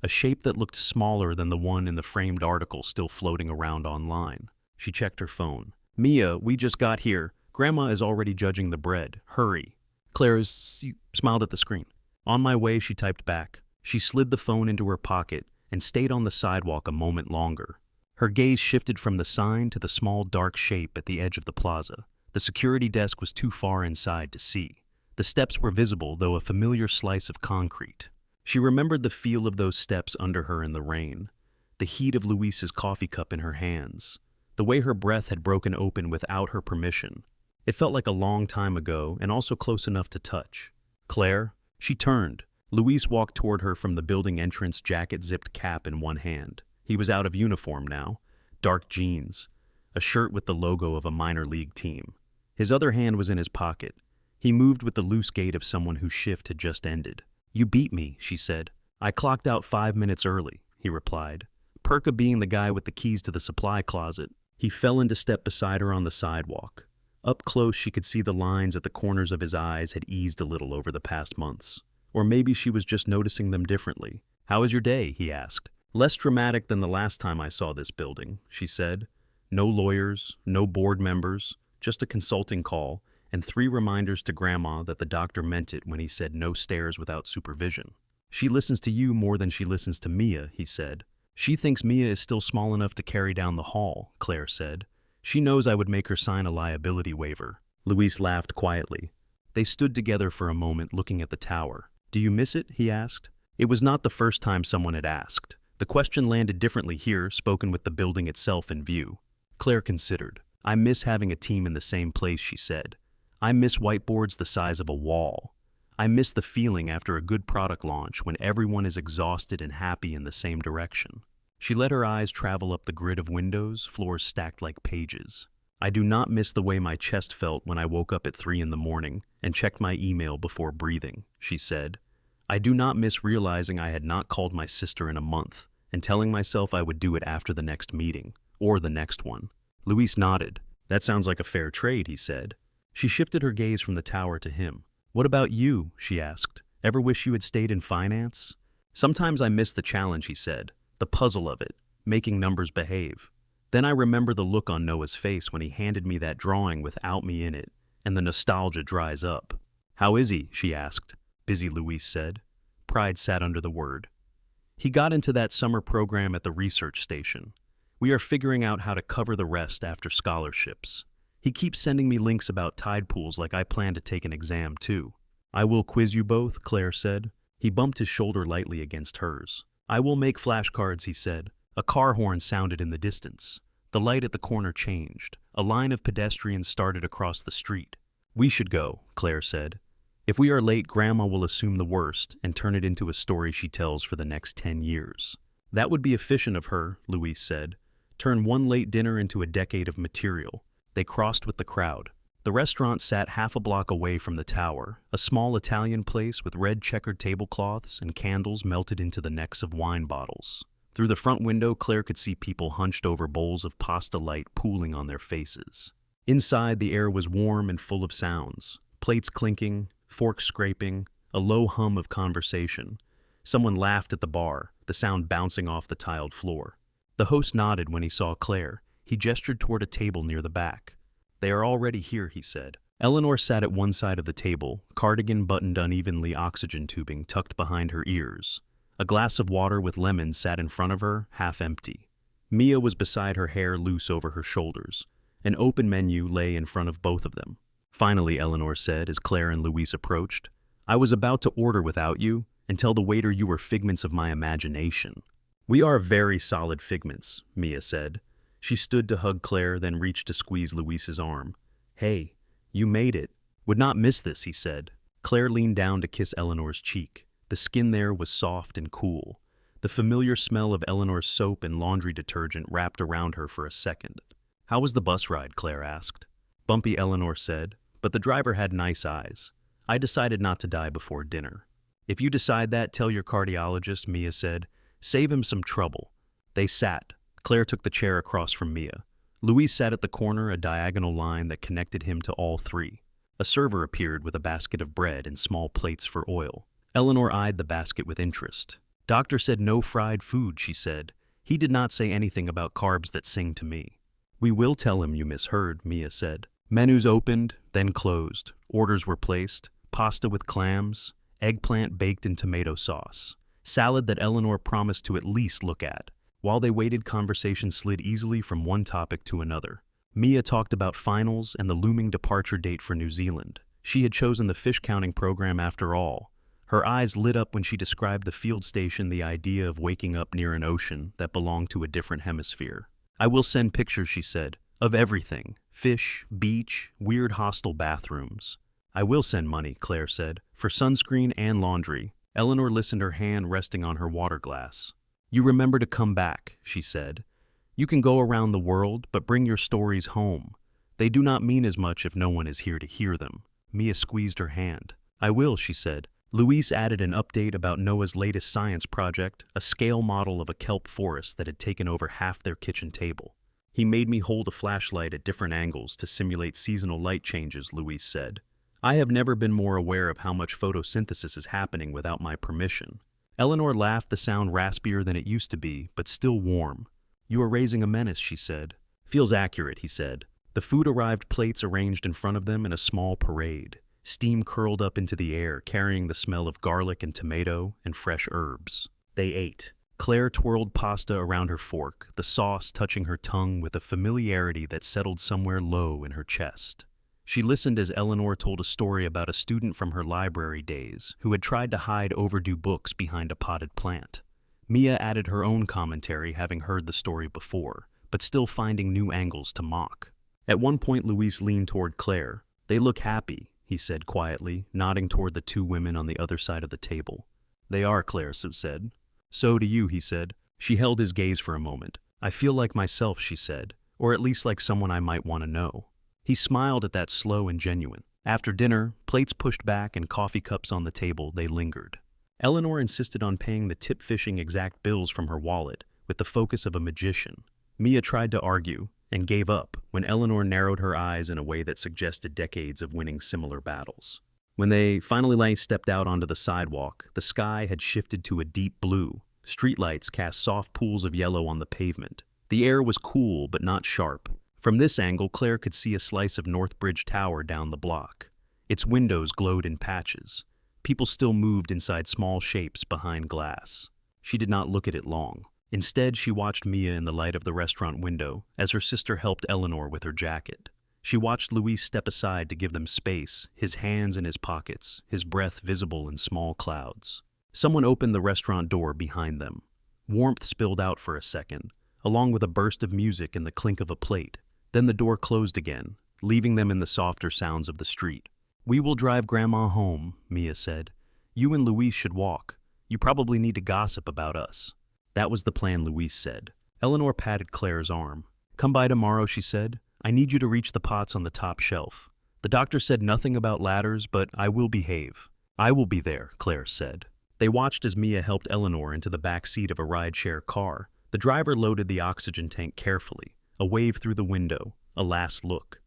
A shape that looked smaller than the one in the framed article still floating around online. She checked her phone. "Mia, we just got here. Grandma is already judging the bread. Hurry." Claire smiled at the screen. "On my way," she typed back. She slid the phone into her pocket and stayed on the sidewalk a moment longer. Her gaze shifted from the sign to the small dark shape at the edge of the plaza. The security desk was too far inside to see. The steps were visible, though a familiar slice of concrete. She remembered the feel of those steps under her in the rain, the heat of Luis's coffee cup in her hands, the way her breath had broken open without her permission. It felt like a long time ago and also close enough to touch. "Claire?" She turned. Luis walked toward her from the building entrance, jacket-zipped cap in one hand. He was out of uniform now, dark jeans, a shirt with the logo of a minor league team. His other hand was in his pocket. He moved with the loose gait of someone whose shift had just ended. "You beat me," she said. "I clocked out 5 minutes early," he replied. Perka being the guy with the keys to the supply closet. He fell into step beside her on the sidewalk. Up close, she could see the lines at the corners of his eyes had eased a little over the past months. Or maybe she was just noticing them differently. "How was your day?" he asked. "Less dramatic than the last time I saw this building," she said. "No lawyers, no board members, just a consulting call, and 3 reminders to Grandma that the doctor meant it when he said no stairs without supervision." "She listens to you more than she listens to Mia," he said. "She thinks Mia is still small enough to carry down the hall," Claire said. "She knows I would make her sign a liability waiver." Luis laughed quietly. They stood together for a moment looking at the tower. "Do you miss it?" he asked. It was not the first time someone had asked. The question landed differently here, spoken with the building itself in view. Claire considered. "I miss having a team in the same place," she said. "I miss whiteboards the size of a wall. I miss the feeling after a good product launch when everyone is exhausted and happy in the same direction." She let her eyes travel up the grid of windows, floors stacked like pages. "I do not miss the way my chest felt when I woke up at 3 in the morning and checked my email before breathing," she said. "I do not miss realizing I had not called my sister in a month and telling myself I would do it after the next meeting, or the next one." Luis nodded. "That sounds like a fair trade," he said. She shifted her gaze from the tower to him. "What about you?" she asked. "Ever wish you had stayed in finance?" "Sometimes I miss the challenge," he said. "The puzzle of it, making numbers behave. Then I remember the look on Noah's face when he handed me that drawing without me in it, and the nostalgia dries up." "How is he?" she asked. "Busy," Luis said. Pride sat under the word. "He got into that summer program at the research station. We are figuring out how to cover the rest after scholarships. He keeps sending me links about tide pools like I plan to take an exam too." "I will quiz you both," Claire said. He bumped his shoulder lightly against hers. "I will make flashcards," he said. A car horn sounded in the distance. The light at the corner changed. A line of pedestrians started across the street. "We should go," Claire said. "If we are late, Grandma will assume the worst and turn it into a story she tells for the next 10 years. "That would be efficient of her," Luis said. "Turn one late dinner into a decade of material." They crossed with the crowd. The restaurant sat half a block away from the tower, a small Italian place with red checkered tablecloths and candles melted into the necks of wine bottles. Through the front window, Claire could see people hunched over bowls of pasta light pooling on their faces. Inside, the air was warm and full of sounds. Plates clinking, forks scraping, a low hum of conversation. Someone laughed at the bar, the sound bouncing off the tiled floor. The host nodded when he saw Claire. He gestured toward a table near the back. "They are already here," he said. Eleanor sat at one side of the table, cardigan buttoned unevenly, oxygen tubing tucked behind her ears. A glass of water with lemon sat in front of her, half empty. Mia was beside her, hair loose over her shoulders. An open menu lay in front of both of them. "Finally," Eleanor said as Claire and Luis approached, "I was about to order without you and tell the waiter you were figments of my imagination." "We are very solid figments," Mia said. She stood to hug Claire, then reached to squeeze Luis's arm. "Hey, you made it. Would not miss this," he said. Claire leaned down to kiss Eleanor's cheek. The skin there was soft and cool. The familiar smell of Eleanor's soap and laundry detergent wrapped around her for a second. "How was the bus ride?" Claire asked. "Bumpy," Eleanor said, "but the driver had nice eyes. I decided not to die before dinner." "If you decide that, tell your cardiologist," Mia said. "Save him some trouble." They sat. Claire took the chair across from Mia. Luis sat at the corner, a diagonal line that connected him to all three. A server appeared with a basket of bread and small plates for oil. Eleanor eyed the basket with interest. "Doctor said no fried food," she said. "He did not say anything about carbs that sing to me." "We will tell him you misheard," Mia said. Menus opened, then closed. Orders were placed. Pasta with clams, eggplant baked in tomato sauce, salad that Eleanor promised to at least look at. While they waited, conversation slid easily from one topic to another. Mia talked about finals and the looming departure date for New Zealand. She had chosen the fish counting program after all. Her eyes lit up when she described the field station, the idea of waking up near an ocean that belonged to a different hemisphere. "I will send pictures," she said, "of everything. Fish, beach, weird hostel bathrooms." "I will send money," Claire said, "for sunscreen and laundry." Eleanor listened, her hand resting on her water glass. "You remember to come back," she said. "You can go around the world, but bring your stories home. They do not mean as much if no one is here to hear them." Mia squeezed her hand. "I will," she said. Louise added an update about Noah's latest science project, a scale model of a kelp forest that had taken over half their kitchen table. "He made me hold a flashlight at different angles to simulate seasonal light changes," Louise said. "I have never been more aware of how much photosynthesis is happening without my permission." Eleanor laughed, the sound raspier than it used to be, but still warm. "You are raising a menace," she said. "Feels accurate," he said. The food arrived, plates arranged in front of them in a small parade. Steam curled up into the air, carrying the smell of garlic and tomato and fresh herbs. They ate. Claire twirled pasta around her fork, the sauce touching her tongue with a familiarity that settled somewhere low in her chest. She listened as Eleanor told a story about a student from her library days who had tried to hide overdue books behind a potted plant. Mia added her own commentary, having heard the story before, but still finding new angles to mock. At one point, Louise leaned toward Claire. "They look happy," he said quietly, nodding toward the two women on the other side of the table. "They are," Claire said. "So do you," he said. She held his gaze for a moment. "I feel like myself," she said, "or at least like someone I might want to know." He smiled at that, slow and genuine. After dinner, plates pushed back and coffee cups on the table, they lingered. Eleanor insisted on paying the tip-fishing exact bills from her wallet, with the focus of a magician. Mia tried to argue, and gave up when Eleanor narrowed her eyes in a way that suggested decades of winning similar battles. When they finally stepped out onto the sidewalk, the sky had shifted to a deep blue. Streetlights cast soft pools of yellow on the pavement. The air was cool but not sharp. From this angle, Claire could see a slice of Northbridge Tower down the block. Its windows glowed in patches. People still moved inside small shapes behind glass. She did not look at it long. Instead, she watched Mia in the light of the restaurant window as her sister helped Eleanor with her jacket. She watched Louise step aside to give them space, his hands in his pockets, his breath visible in small clouds. Someone opened the restaurant door behind them. Warmth spilled out for a second, along with a burst of music and the clink of a plate. Then the door closed again, leaving them in the softer sounds of the street. "We will drive Grandma home," Mia said. "You and Louise should walk. You probably need to gossip about us." "That was the plan," Louise said. Eleanor patted Claire's arm. "Come by tomorrow," she said. "I need you to reach the pots on the top shelf. The doctor said nothing about ladders, but I will behave." "I will be there," Claire said. They watched as Mia helped Eleanor into the back seat of a rideshare car. The driver loaded the oxygen tank carefully, a wave through the window, a last look.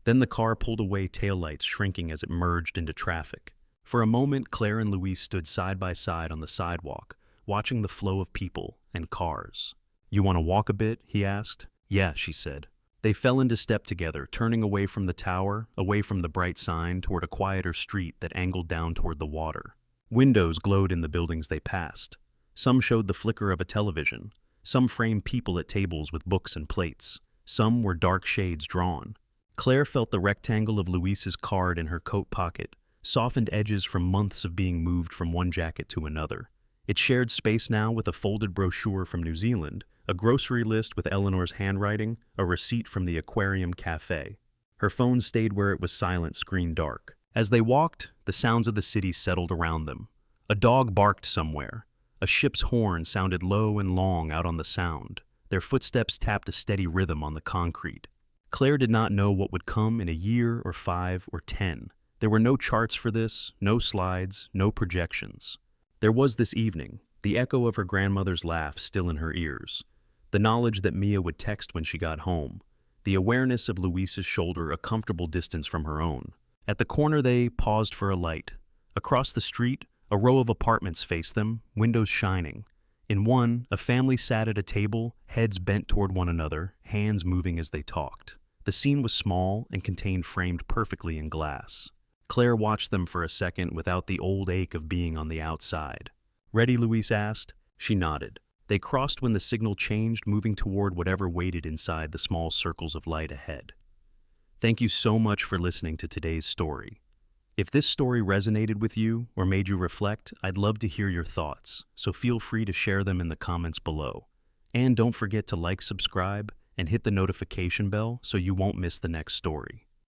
Then the car pulled away, taillights shrinking as it merged into traffic. For a moment, Claire and Louise stood side by side on the sidewalk, watching the flow of people and cars. "You want to walk a bit?" he asked. "Yeah," she said. They fell into step together, turning away from the tower, away from the bright sign, toward a quieter street that angled down toward the water. Windows glowed in the buildings they passed. Some showed the flicker of a television. Some framed people at tables with books and plates. Some were dark shades drawn. Claire felt the rectangle of Louise's card in her coat pocket, softened edges from months of being moved from one jacket to another. It shared space now with a folded brochure from New Zealand, a grocery list with Eleanor's handwriting, a receipt from the Aquarium Cafe. Her phone stayed where it was silent, screen dark. As they walked, the sounds of the city settled around them. A dog barked somewhere. A ship's horn sounded low and long out on the sound. Their footsteps tapped a steady rhythm on the concrete. Claire did not know what would come in a year or 5 or 10. There were no charts for this, no slides, no projections. There was this evening, the echo of her grandmother's laugh still in her ears, the knowledge that Mia would text when she got home, the awareness of Louise's shoulder a comfortable distance from her own. At the corner they paused for a light. Across the street, a row of apartments faced them, windows shining. In one, a family sat at a table, heads bent toward one another, hands moving as they talked. The scene was small and contained framed perfectly in glass. Claire watched them for a second without the old ache of being on the outside. "Ready?" Louise asked. She nodded. They crossed when the signal changed, moving toward whatever waited inside the small circles of light ahead. Thank you so much for listening to today's story. If this story resonated with you or made you reflect, I'd love to hear your thoughts, so feel free to share them in the comments below. And don't forget to like, subscribe, and hit the notification bell so you won't miss the next story.